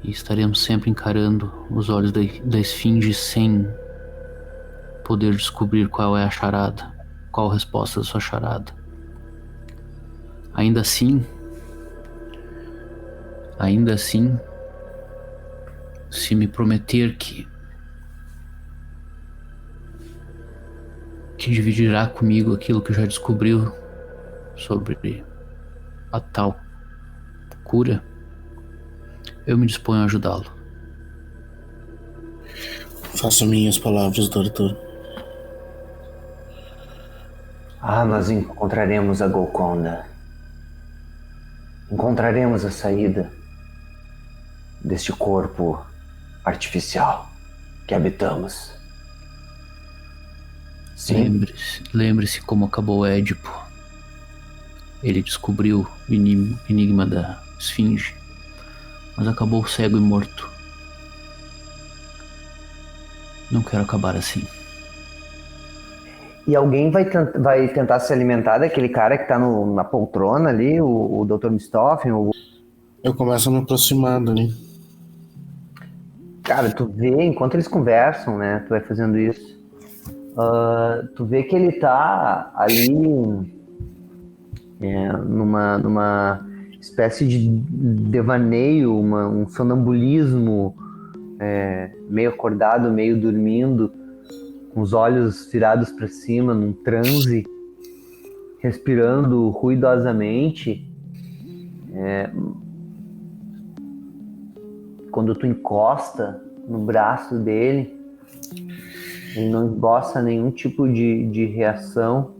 E estaremos sempre encarando os olhos da esfinge sem poder descobrir qual é a charada, qual a resposta da sua charada. Ainda assim, se me prometer que dividirá comigo aquilo que já descobriu sobre a tal cura, eu me disponho a ajudá-lo. Faço minhas palavras do Arthur. Nós encontraremos a Golconda. Encontraremos a saída deste corpo artificial que habitamos. Sim. Lembre-se como acabou Édipo. Ele descobriu o enigma da esfinge, mas acabou cego e morto. Não quero acabar assim. E alguém vai tentar se alimentar daquele cara que tá na poltrona ali, o Dr. Mistoffen? Eu começo a me aproximar dali. Cara, tu vê, enquanto eles conversam, né, tu vai fazendo isso, tu vê que ele tá ali numa espécie de devaneio, um sonambulismo, meio acordado, meio dormindo, com os olhos virados para cima, num transe, respirando ruidosamente. Quando tu encosta no braço dele, ele não esboça nenhum tipo de reação,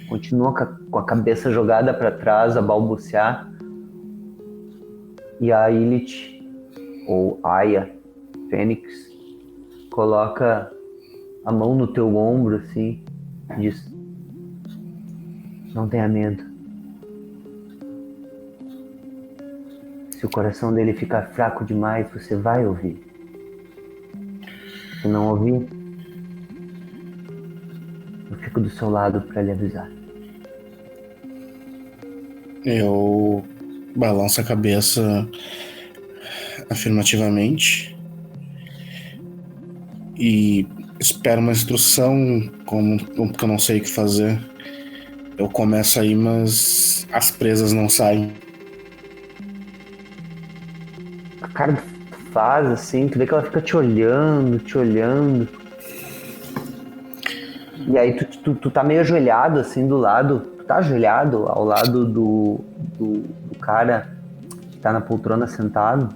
continua com a cabeça jogada para trás, a balbuciar. E a Ilith, ou Aya Fênix, coloca a mão no teu ombro assim, e diz: não tenha medo. Se o coração dele ficar fraco demais, você vai ouvir. Se não ouvir, eu fico do seu lado para lhe avisar. Eu balanço a cabeça afirmativamente e espero uma instrução, porque eu não sei o que fazer. Eu começo a ir, mas as presas não saem. A cara faz assim, tu vê que ela fica te olhando. E aí tu tá meio ajoelhado assim do lado, tu tá ajoelhado ao lado do cara que tá na poltrona sentado,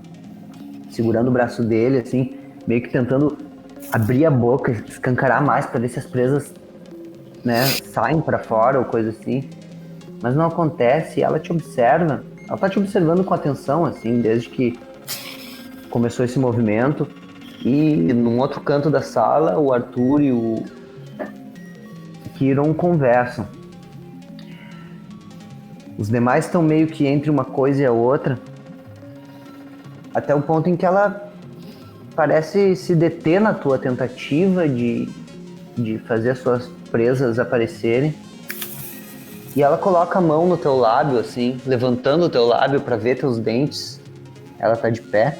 segurando o braço dele assim, meio que tentando abrir a boca, escancarar mais pra ver se as presas, né, saem pra fora ou coisa assim. Mas não acontece, ela te observa, ela tá te observando com atenção assim, desde que começou esse movimento. E num outro canto da sala, o Arthur e o Kiron conversam. Os demais estão meio que entre uma coisa e a outra, até o ponto em que ela parece se deter na tua tentativa de fazer as suas presas aparecerem. E ela coloca a mão no teu lábio, assim, levantando o teu lábio para ver teus dentes. Ela tá de pé.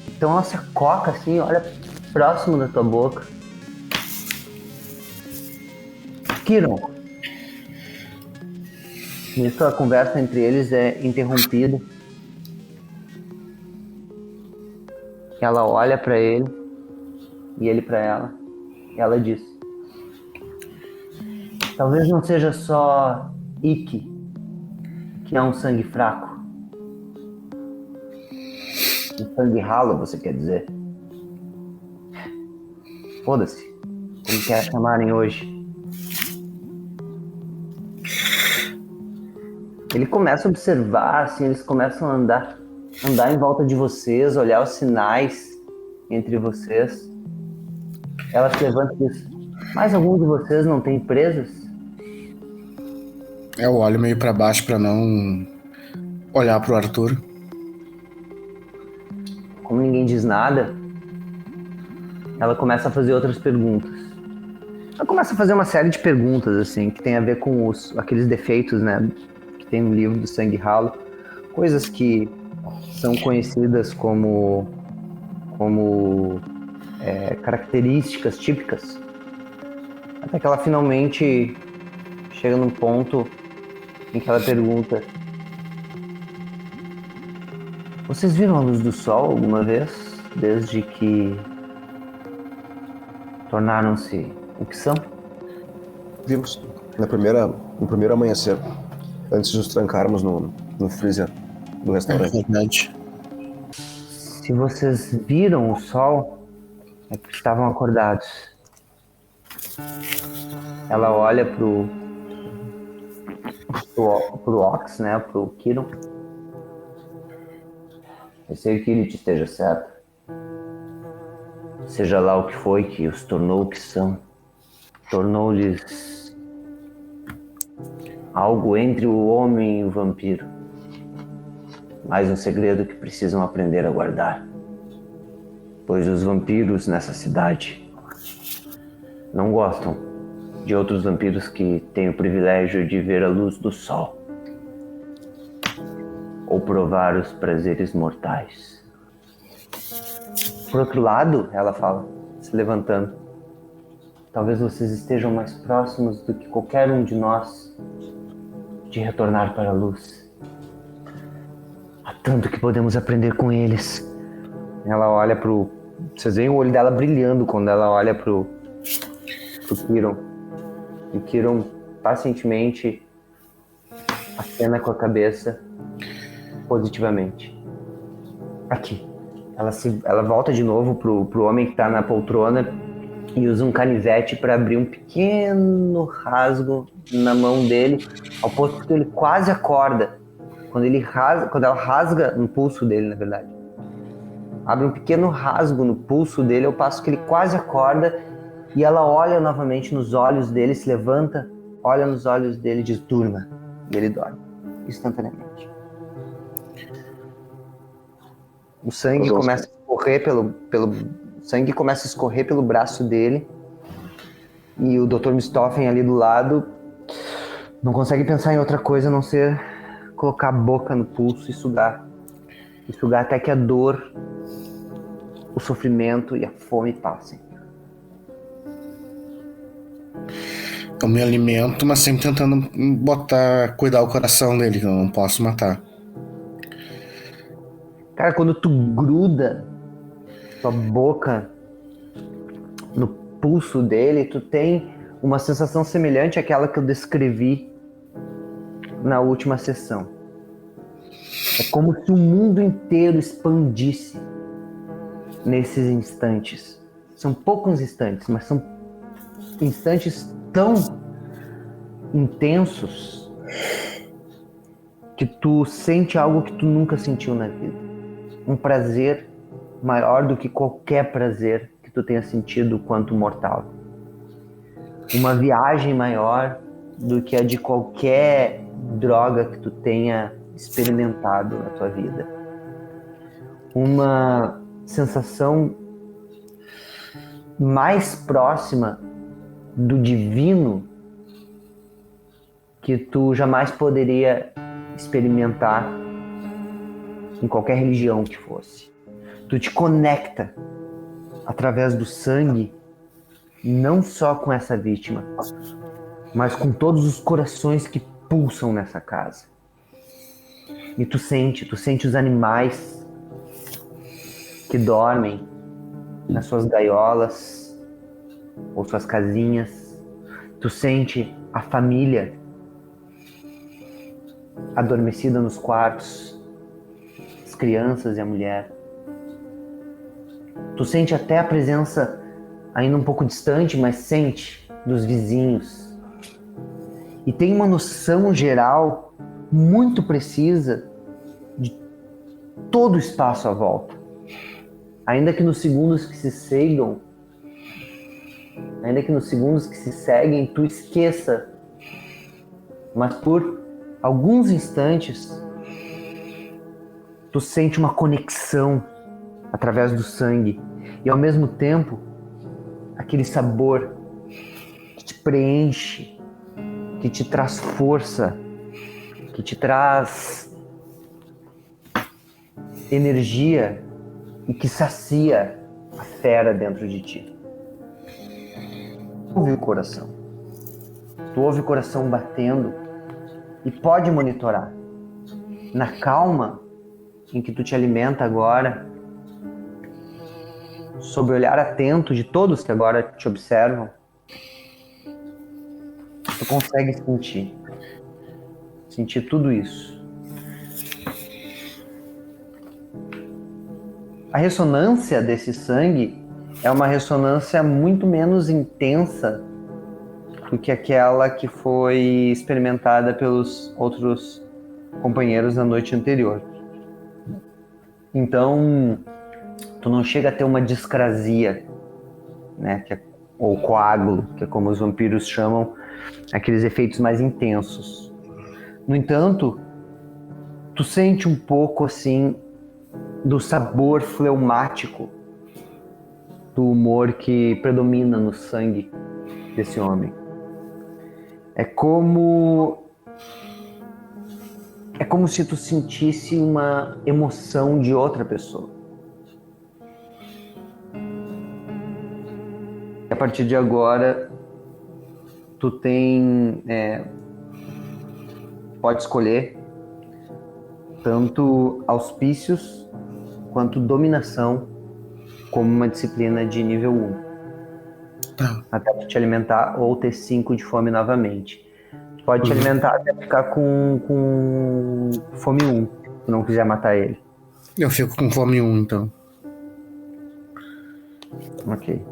Então ela se acoca assim, olha próximo da tua boca. Kiron. Nisso a conversa entre eles é interrompida. Ela olha para ele e ele para ela. E ela diz: talvez não seja só Ikki que é um sangue fraco. Um sangue ralo, você quer dizer? Foda-se. Como quer chamarem hoje. Ele começa a observar, assim, eles começam a andar em volta de vocês, olhar os sinais entre vocês. Ela se levanta e diz: mais algum de vocês não tem presas? Eu olho meio pra baixo pra não olhar pro Arthur. Como ninguém diz nada, ela começa a fazer outras perguntas. Ela começa a fazer uma série de perguntas, assim, que tem a ver com aqueles defeitos, né, que tem no livro do Sangue Ralo. Coisas que são conhecidas como características típicas. Até que ela finalmente chega num ponto em que ela pergunta: vocês viram a luz do sol alguma vez, desde que tornaram-se o que são? Vimos no primeiro amanhecer, antes de nos trancarmos no freezer do É restaurante. verdade. Se vocês viram o sol, é porque estavam acordados. Ela olha pro Ox, né, pro Kiron. Eu sei que ele esteja certo. Seja lá o que foi que os tornou o que são. Tornou-lhes algo entre o homem e o vampiro. Mais um segredo que precisam aprender a guardar. Pois os vampiros nessa cidade não gostam de outros vampiros que têm o privilégio de ver a luz do sol ou provar os prazeres mortais. Por outro lado, ela fala, se levantando, talvez vocês estejam mais próximos do que qualquer um de nós de retornar para a luz. Há tanto que podemos aprender com eles. Ela olha pro... Vocês veem o olho dela brilhando quando ela olha pro Kiron. E o Kiron pacientemente acena com a cabeça positivamente. Aqui. Ela volta de novo pro homem que tá na poltrona e usa um canivete para abrir um pequeno rasgo na mão dele, ao ponto que ele quase acorda. Quando ela rasga no pulso dele, na verdade. Abre um pequeno rasgo no pulso dele, ao passo que ele quase acorda, e ela olha novamente nos olhos dele, se levanta, olha nos olhos dele e diz: durma. E ele dorme, instantaneamente. O sangue começa a escorrer sangue começa a escorrer pelo braço dele, e o Dr. Mistoffen ali do lado não consegue pensar em outra coisa a não ser colocar a boca no pulso e sugar. E sugar até que a dor, o sofrimento e a fome passem. Eu me alimento, mas sempre tentando cuidar o coração dele, que eu não posso matar. Cara, quando tu gruda tua boca no pulso dele, tu tem uma sensação semelhante àquela que eu descrevi na última sessão. É como se o mundo inteiro expandisse nesses instantes. São poucos instantes, mas são instantes tão intensos que tu sente algo que tu nunca sentiu na vida. Um prazer maior do que qualquer prazer que tu tenha sentido quanto mortal. Uma viagem maior do que a de qualquer droga que tu tenha experimentado na tua vida. Uma sensação mais próxima do divino que tu jamais poderia experimentar em qualquer religião que fosse. Tu te conecta através do sangue não só com essa vítima, mas com todos os corações que pulsam nessa casa. E tu sente os animais que dormem nas suas gaiolas ou suas casinhas. Tu sente a família adormecida nos quartos, as crianças e a mulher. Tu sente até a presença ainda um pouco distante, mas sente dos vizinhos. E tem uma noção geral muito precisa de todo o espaço à volta. Ainda que nos segundos que se seguem, tu esqueça. Mas por alguns instantes, tu sente uma conexão através do sangue. E ao mesmo tempo, aquele sabor que te preenche, que te traz força, que te traz energia e que sacia a fera dentro de ti. Tu ouve o coração. Tu ouve o coração batendo e pode monitorar. Na calma em que tu te alimenta agora, sob o olhar atento de todos que agora te observam, tu consegue sentir tudo isso. A ressonância desse sangue é uma ressonância muito menos intensa do que aquela que foi experimentada pelos outros companheiros na noite anterior. Então, tu não chega a ter uma discrasia, né, ou coágulo, que é como os vampiros chamam, aqueles efeitos mais intensos. No entanto, tu sente um pouco assim do sabor fleumático do humor que predomina no sangue desse homem. É como se tu sentisse uma emoção de outra pessoa. E a partir de agora, tu pode escolher tanto auspícios quanto dominação como uma disciplina de nível 1. Até tu te alimentar ou ter 5 de fome novamente. Tu pode te alimentar até ficar com fome 1, se tu não quiser matar ele. Eu fico com fome 1, então. Ok.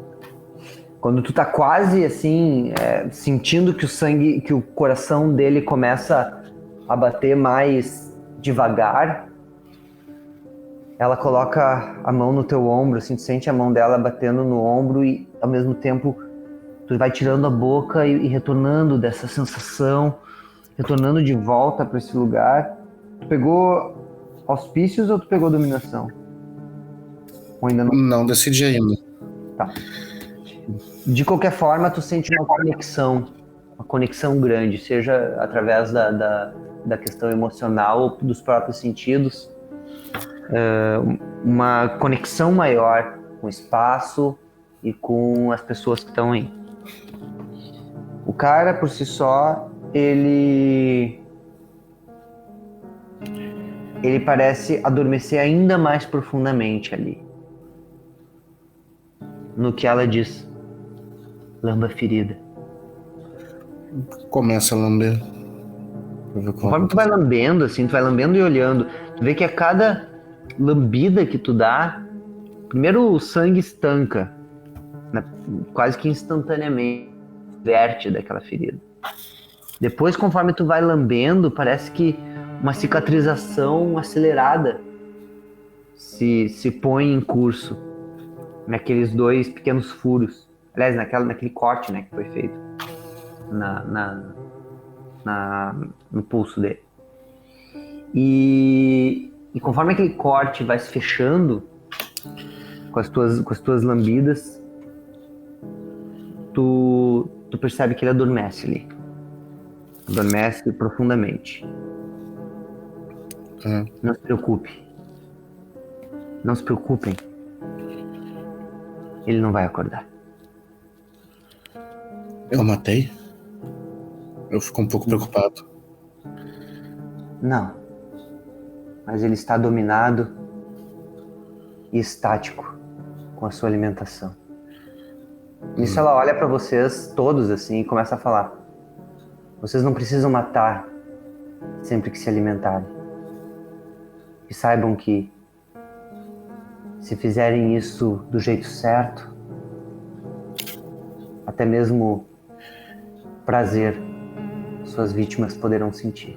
Quando tu tá quase assim, sentindo que que o coração dele começa a bater mais devagar, ela coloca a mão no teu ombro, assim, tu sente a mão dela batendo no ombro e ao mesmo tempo tu vai tirando a boca e retornando dessa sensação, retornando de volta para esse lugar. Tu pegou auspícios ou tu pegou dominação? Ou ainda não? Não decidi ainda. Tá. De qualquer forma, tu sente uma conexão grande, seja através da questão emocional ou dos próprios sentidos, uma conexão maior com o espaço e com as pessoas que estão aí. O cara, por si só, ele parece adormecer ainda mais profundamente ali. No que ela diz: lamba a ferida. Começa a lamber. Conforme tu vai lambendo, assim, tu vai lambendo e olhando, tu vê que a cada lambida que tu dá, primeiro o sangue estanca, né, quase que instantaneamente, verte daquela ferida. Depois, conforme tu vai lambendo, parece que uma cicatrização acelerada se põe em curso naqueles 2 pequenos furos. Aliás, naquele corte, né, que foi feito no pulso dele. E conforme aquele corte vai se fechando com as tuas lambidas, tu percebe que ele adormece ali. Adormece profundamente. Não se preocupe. Não se preocupem. Ele não vai acordar. Eu matei? Eu fico um pouco preocupado. Não. Mas ele está dominado e estático com a sua alimentação. Nisso ela olha para vocês todos assim e começa a falar: vocês não precisam matar sempre que se alimentarem. E saibam que se fizerem isso do jeito certo, até mesmo prazer suas vítimas poderão sentir.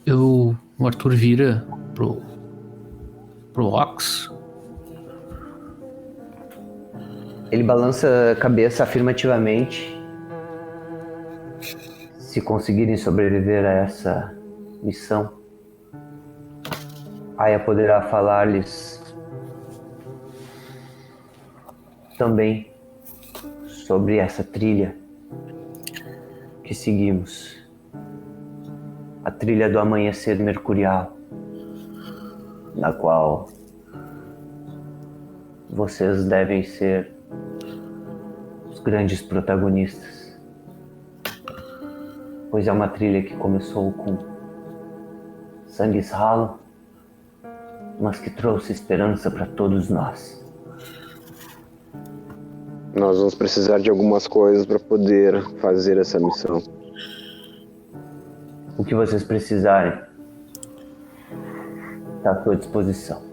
O Arthur vira pro Ox. Ele balança a cabeça afirmativamente. Se conseguirem sobreviver a essa missão, Aya poderá falar-lhes também sobre essa trilha que seguimos. A trilha do amanhecer mercurial, na qual vocês devem ser os grandes protagonistas, pois é uma trilha que começou com sangue ralo, mas que trouxe esperança para todos nós. Nós vamos precisar de algumas coisas para poder fazer essa missão. O que vocês precisarem está à sua disposição.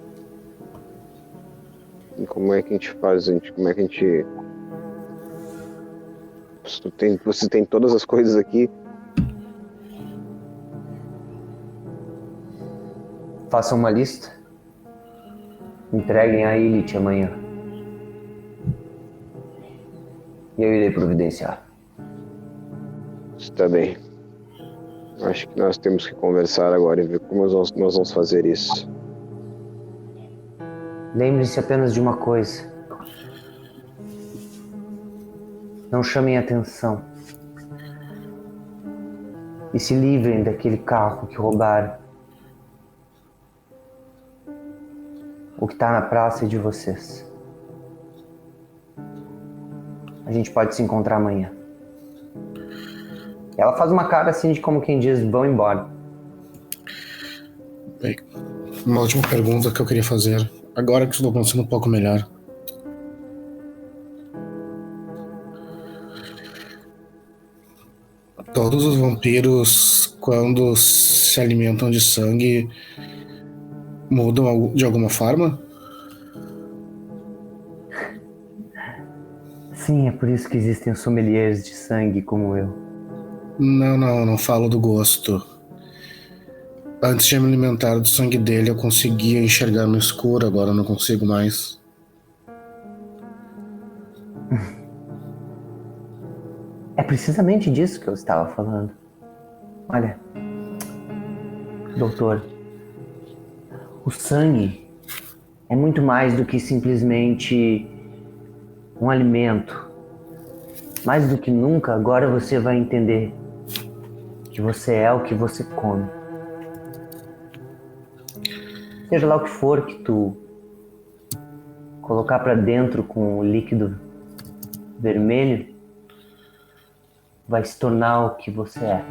E como é que a gente faz, gente? Como é que a gente... Você tem todas as coisas aqui? Façam uma lista. Entreguem a Ilith amanhã. E eu irei providenciar. Está bem. Acho que nós temos que conversar agora e ver como nós vamos fazer isso. Lembre-se apenas de uma coisa. Não chamem atenção. E se livrem daquele carro que roubaram. O que está na praça é de vocês. A gente pode se encontrar amanhã. Ela faz uma cara assim de como quem diz, vão embora. Bem, uma última pergunta que eu queria fazer. Agora que estou pensando um pouco melhor. Todos os vampiros, quando se alimentam de sangue, mudam de alguma forma? Sim, é por isso que existem sommeliers de sangue como eu. Não falo do gosto. Antes de me alimentar do sangue dele, eu conseguia enxergar no escuro, agora eu não consigo mais. É precisamente disso que eu estava falando. Olha, doutor, o sangue é muito mais do que simplesmente um alimento. Mais do que nunca, agora você vai entender que você é o que você come. Seja lá o que for que tu colocar pra dentro com o líquido vermelho, vai se tornar o que você é.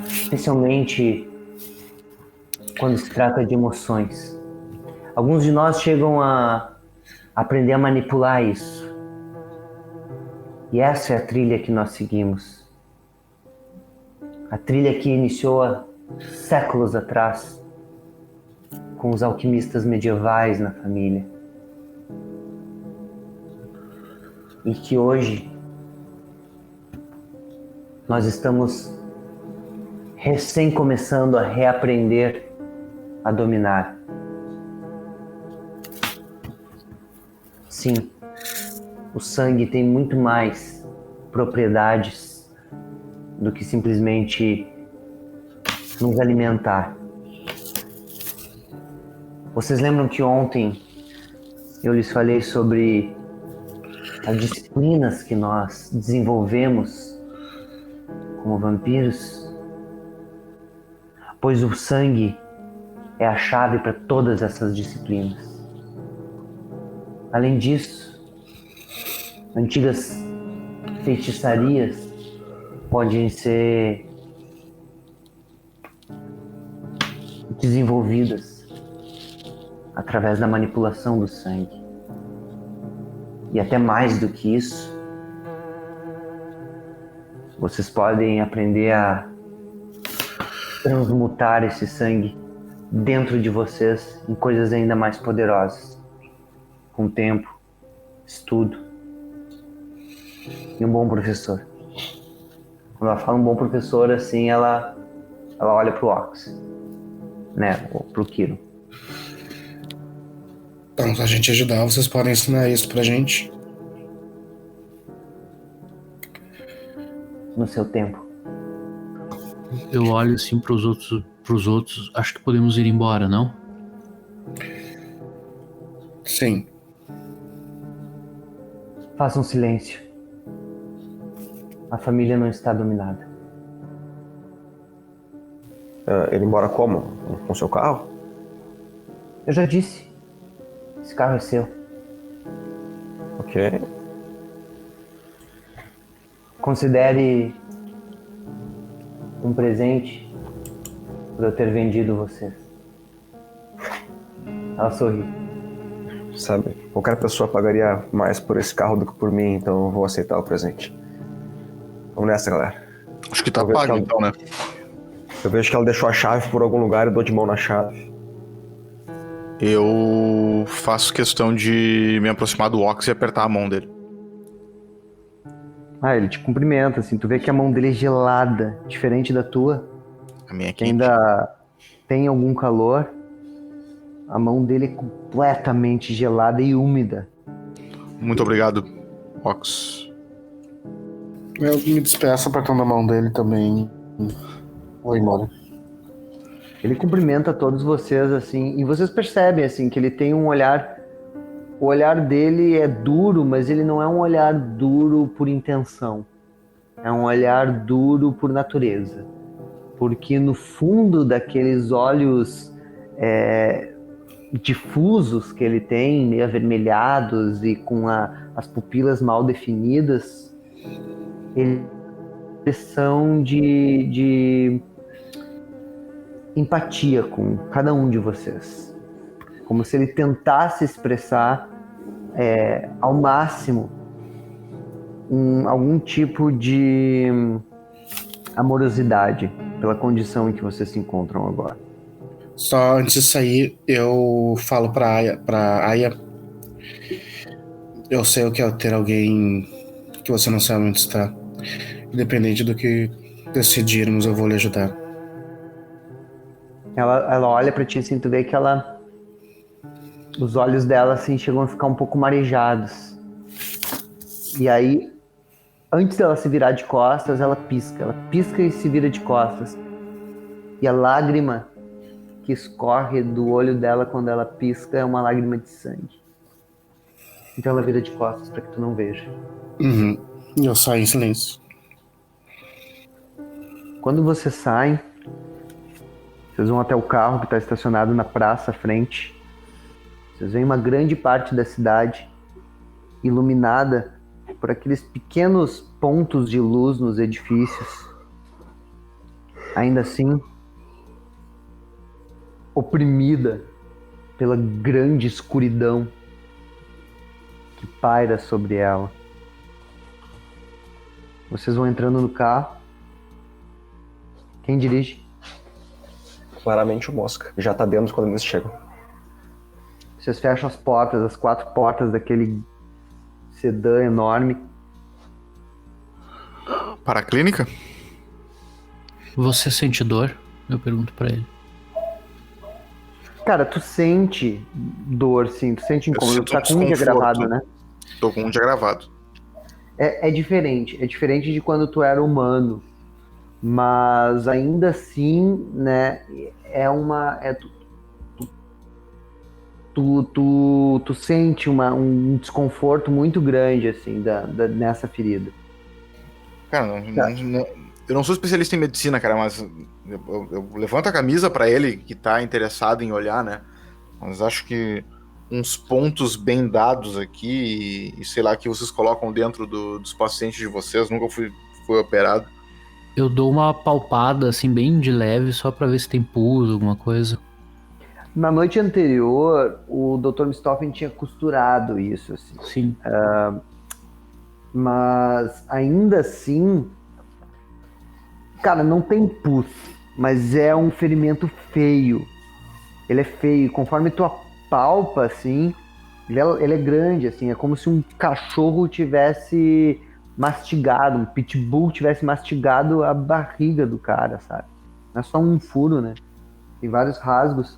Especialmente quando se trata de emoções. Alguns de nós chegam a aprender a manipular isso. E essa é a trilha que nós seguimos. A trilha que iniciou há séculos atrás, com os alquimistas medievais na família. E que hoje nós estamos recém começando a reaprender a dominar. Sim, o sangue tem muito mais propriedades do que simplesmente nos alimentar. Vocês lembram que ontem eu lhes falei sobre as disciplinas que nós desenvolvemos como vampiros? Pois o sangue é a chave para todas essas disciplinas. Além disso, antigas feitiçarias podem ser desenvolvidas através da manipulação do sangue. E até mais do que isso, vocês podem aprender a transmutar esse sangue dentro de vocês em coisas ainda mais poderosas. Com o tempo, estudo e um bom professor. Quando ela fala um bom professor, assim, ela olha pro Ox, né, ou pro Kiro. Então, se a gente ajudar, vocês podem ensinar isso pra gente? No seu tempo. Eu olho assim pros outros. Acho que podemos ir embora, não? Sim. Faça um silêncio. A família não está dominada. Ele mora como? Com seu carro? Eu já disse. Esse carro é seu. Ok. Considere um presente por eu ter vendido vocês. Ela sorriu. Sabe, qualquer pessoa pagaria mais por esse carro do que por mim, então eu vou aceitar o presente. Vamos nessa, galera. Acho que tá pago, então, né? Eu vejo que ela deixou a chave por algum lugar e dou de mão na chave. Eu faço questão de me aproximar do Ox e apertar a mão dele. Ele te cumprimenta, assim, tu vê que a mão dele é gelada, diferente da tua, A minha é que quente. ainda tem algum calor. A mão dele é completamente gelada e úmida. Muito obrigado, Ox. Eu me despeço apertando a mão dele também. Vou embora. Ele cumprimenta todos vocês, assim, e vocês percebem, assim, que ele tem um olhar... O olhar dele é duro, mas ele não é um olhar duro por intenção. É um olhar duro por natureza. Porque no fundo daqueles olhos difusos que ele tem, meio avermelhados e com as pupilas mal definidas, eles são de empatia com cada um de vocês. Como se ele tentasse expressar ao máximo algum tipo de amorosidade pela condição em que vocês se encontram agora. Só antes de sair, eu falo pra Aya. Eu sei o que é ter alguém que você não sabe onde está. Independente do que decidirmos, eu vou lhe ajudar. Ela olha pra ti assim, tu vê que os olhos dela assim chegam a ficar um pouco marejados. E aí, antes dela se virar de costas, ela pisca e se vira de costas. E a lágrima que escorre do olho dela quando ela pisca é uma lágrima de sangue. Então ela vira de costas pra que tu não veja. Uhum. Eu saio em silêncio. Quando vocês saem, vocês vão até o carro que está estacionado na praça à frente. Vocês veem uma grande parte da cidade iluminada por aqueles pequenos pontos de luz nos edifícios. Ainda assim, oprimida pela grande escuridão que paira sobre ela. Vocês vão entrando no carro. Quem dirige? Claramente o Mosca. Já tá dentro quando eles chegam. Vocês fecham as portas, as 4 portas daquele sedã enorme. Para a clínica? Você sente dor? Eu pergunto pra ele. Cara, tu sente dor, sim, tu sente incômodo. sinto Tu tá com um dia desconforto. gravado, né? Tô com um dia gravado. É diferente de quando tu era humano. Mas ainda assim, né, tu sente um desconforto muito grande, assim, nessa ferida. Cara, eu não sou especialista em medicina, cara, mas eu levanto a camisa pra ele, que tá interessado em olhar, né? Mas acho que uns pontos bem dados aqui, e sei lá, que vocês colocam dentro dos pacientes de vocês, nunca fui operado. Eu dou uma palpada, assim, bem de leve, só pra ver se tem pus, alguma coisa. Na noite anterior, o Dr. Mistoffen tinha costurado isso, assim. Sim. Mas ainda assim, cara, não tem pus, mas é um ferimento feio. Ele é feio, conforme tu apalpa, assim, Ele é grande, assim, é como se um cachorro tivesse mastigado, um pitbull tivesse mastigado a barriga do cara, sabe? Não é só um furo, né? Tem vários rasgos.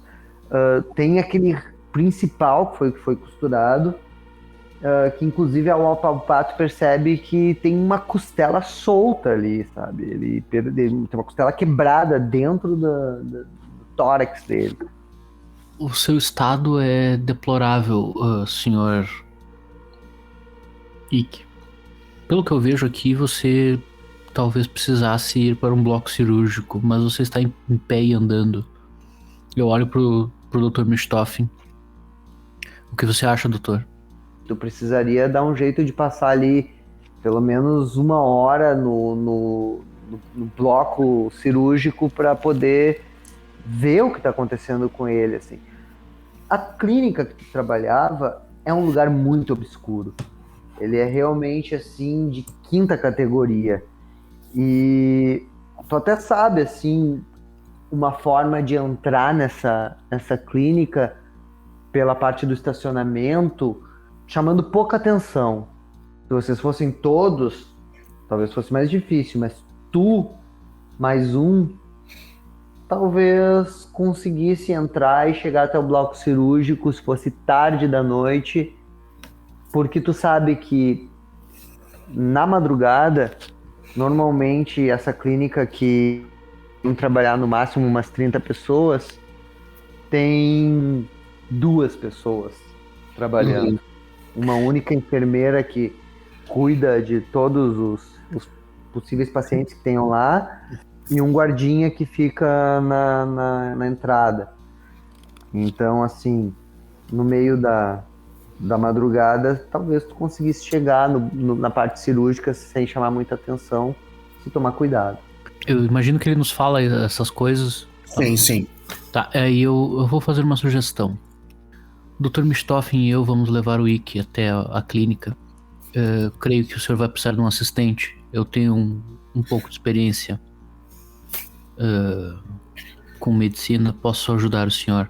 Tem aquele principal que foi costurado, que inclusive ao apalpar tu percebe que tem uma costela solta ali, sabe? Ele tem uma costela quebrada dentro do tórax dele. O seu estado é deplorável, senhor Ike. Pelo que eu vejo aqui, você talvez precisasse ir para um bloco cirúrgico, mas você está em pé e andando. Eu olho pro Dr. Mistoffen. O que você acha, doutor? Tu precisaria dar um jeito de passar ali pelo menos 1 hora no bloco cirúrgico para poder ver o que está acontecendo com ele, assim. A clínica que tu trabalhava é um lugar muito obscuro. Ele é realmente, assim, de 5ª categoria. E tu até sabe, assim, uma forma de entrar nessa clínica pela parte do estacionamento, chamando pouca atenção. Se vocês fossem todos, talvez fosse mais difícil, mas tu, mais um, talvez conseguisse entrar e chegar até o bloco cirúrgico se fosse tarde da noite, porque tu sabe que na madrugada, normalmente essa clínica que vão trabalhar no máximo umas 30 pessoas, tem 2 pessoas trabalhando. Uma única enfermeira que cuida de todos os possíveis pacientes que tenham lá e um guardinha que fica na entrada. Então, assim, no meio da madrugada, talvez tu conseguisse chegar na parte cirúrgica sem chamar muita atenção, se tomar cuidado. Eu imagino que ele nos fala essas coisas. Sim. Tá, e eu vou fazer uma sugestão. Dr. Mistoffen e eu vamos levar o Ike até a clínica. Creio que o senhor vai precisar de um assistente. Eu tenho um pouco de experiência com medicina. Posso ajudar o senhor.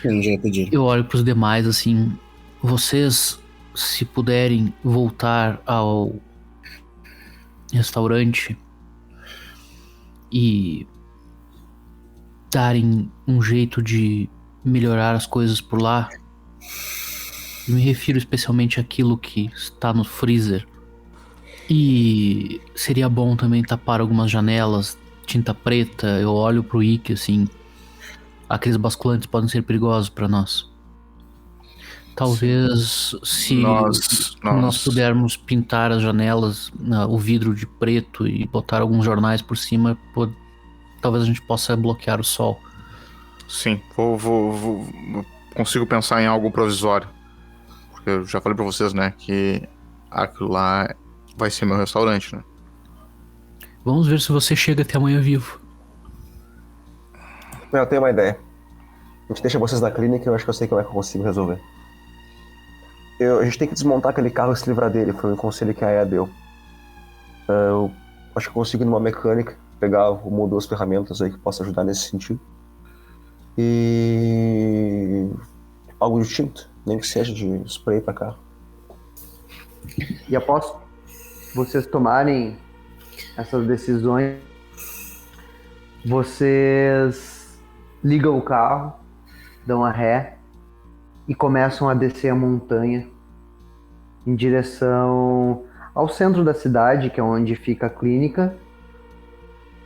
Eu já ia pedir. Eu olho para os demais assim. Vocês, se puderem voltar ao restaurante e darem um jeito de melhorar as coisas por lá. Eu me refiro especialmente àquilo que está no freezer. E seria bom também tapar algumas janelas, tinta preta. Eu olho pro Ike assim. Aqueles basculantes podem ser perigosos para nós. Talvez se nós pudermos pintar as janelas, o vidro de preto e botar alguns jornais por cima, talvez a gente possa bloquear o sol. Sim, consigo pensar em algo provisório. Porque eu já falei pra vocês, né, que aquilo lá vai ser meu restaurante, né? Vamos ver se você chega até amanhã vivo. Eu tenho uma ideia. A gente deixa vocês na clínica e eu acho que eu sei como é que eu consigo resolver. A gente tem que desmontar aquele carro e se livrar dele, foi um conselho que a Aya deu. Eu acho que eu consigo ir numa mecânica, pegar uma ou 2 ferramentas aí que possa ajudar nesse sentido. E algo de tinta, nem que seja de spray para carro. E após vocês tomarem essas decisões, vocês ligam o carro, dão a ré e começam a descer a montanha em direção ao centro da cidade, que é onde fica a clínica,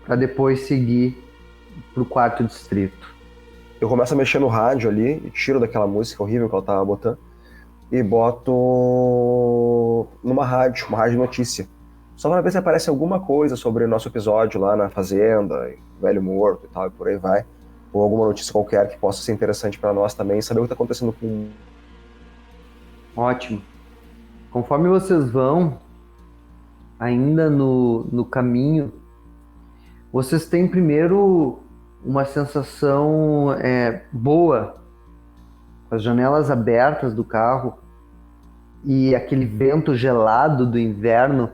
para depois seguir para o 4º distrito. Eu começo a mexer no rádio ali, e tiro daquela música horrível que ela tava botando, e boto numa rádio, uma rádio notícia. Só para ver se aparece alguma coisa sobre o nosso episódio lá na fazenda, velho morto e tal, e por aí vai. Ou alguma notícia qualquer que possa ser interessante para nós também, saber o que tá acontecendo com... Ótimo. Conforme vocês vão, ainda no caminho, vocês têm primeiro uma sensação boa, com as janelas abertas do carro e aquele vento gelado do inverno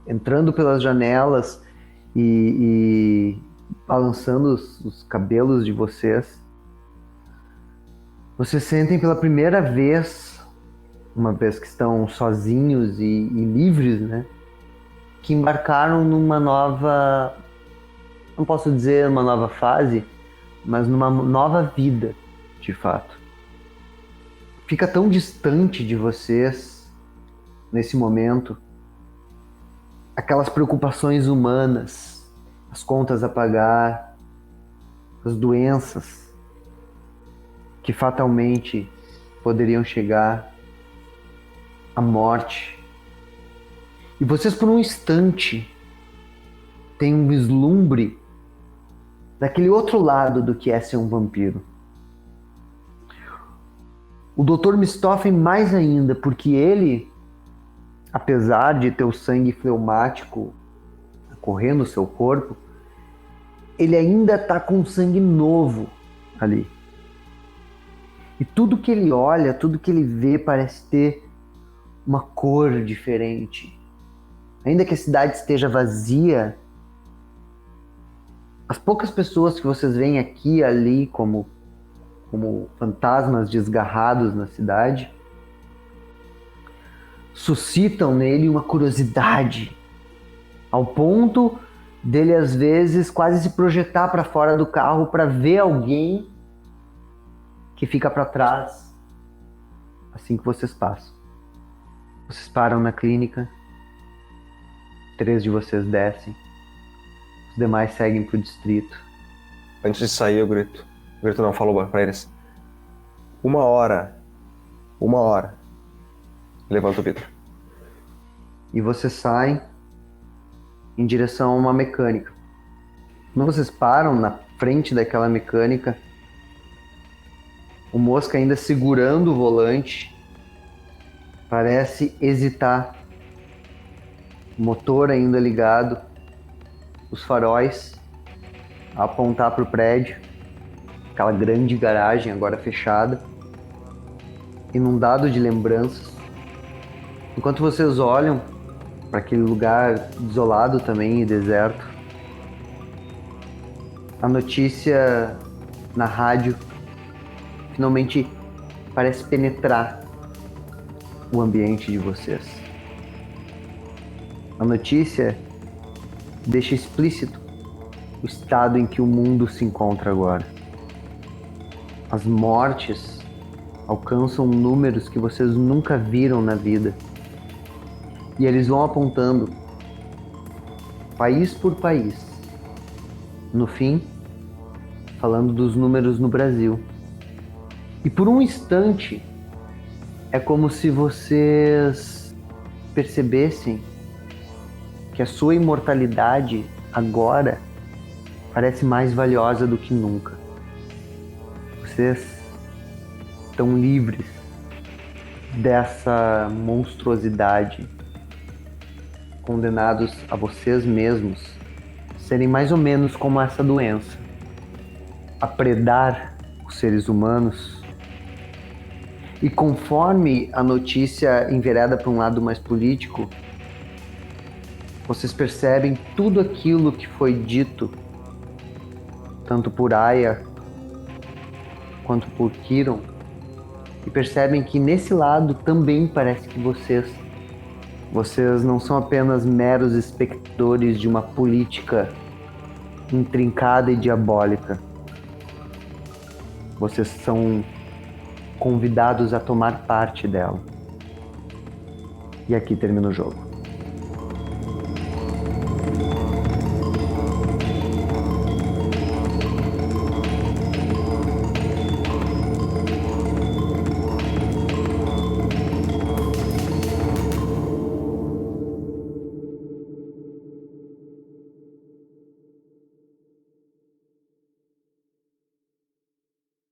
entrando pelas janelas e balançando os cabelos de vocês. Vocês sentem pela primeira vez, uma vez que estão sozinhos e livres, né? Que embarcaram numa nova, não posso dizer uma nova fase, mas numa nova vida, de fato. Fica tão distante de vocês, nesse momento, aquelas preocupações humanas, as contas a pagar, as doenças que fatalmente poderiam chegar, a morte. E vocês, por um instante, têm um vislumbre daquele outro lado do que é ser um vampiro. O Dr. Mistoffen mais ainda, porque ele, apesar de ter o sangue fleumático correndo no seu corpo, ele ainda está com sangue novo ali. E tudo que ele olha, tudo que ele vê parece ter uma cor diferente. Ainda que a cidade esteja vazia, as poucas pessoas que vocês veem aqui e ali como fantasmas desgarrados na cidade, suscitam nele uma curiosidade, ao ponto dele às vezes quase se projetar para fora do carro para ver alguém que fica para trás assim que vocês passam. Vocês param na clínica, 3 de vocês descem, os demais seguem pro distrito. Antes de sair, eu grito. O grito não falou pra eles. 1 hora. 1 hora. Levanta o vidro. E vocês saem em direção a uma mecânica. Quando vocês param na frente daquela mecânica, o Mosca, ainda segurando o volante, parece hesitar. O motor ainda ligado, os faróis a apontar para o prédio, aquela grande garagem agora fechada, inundado de lembranças. Enquanto vocês olham para aquele lugar desolado também e deserto, a notícia na rádio finalmente parece penetrar o ambiente de vocês. A notícia deixa explícito o estado em que o mundo se encontra agora. As mortes alcançam números que vocês nunca viram na vida. E eles vão apontando país por país. No fim, falando dos números no Brasil. E por um instante, é como se vocês percebessem que a sua imortalidade agora parece mais valiosa do que nunca. Vocês estão livres dessa monstruosidade, condenados a vocês mesmos serem mais ou menos como essa doença, a predar os seres humanos. E conforme a notícia envereda para um lado mais político, vocês percebem tudo aquilo que foi dito, tanto por Aya quanto por Kiron, e percebem que nesse lado também parece que vocês não são apenas meros espectadores de uma política intrincada e diabólica. Vocês são convidados a tomar parte dela. E aqui termina o jogo.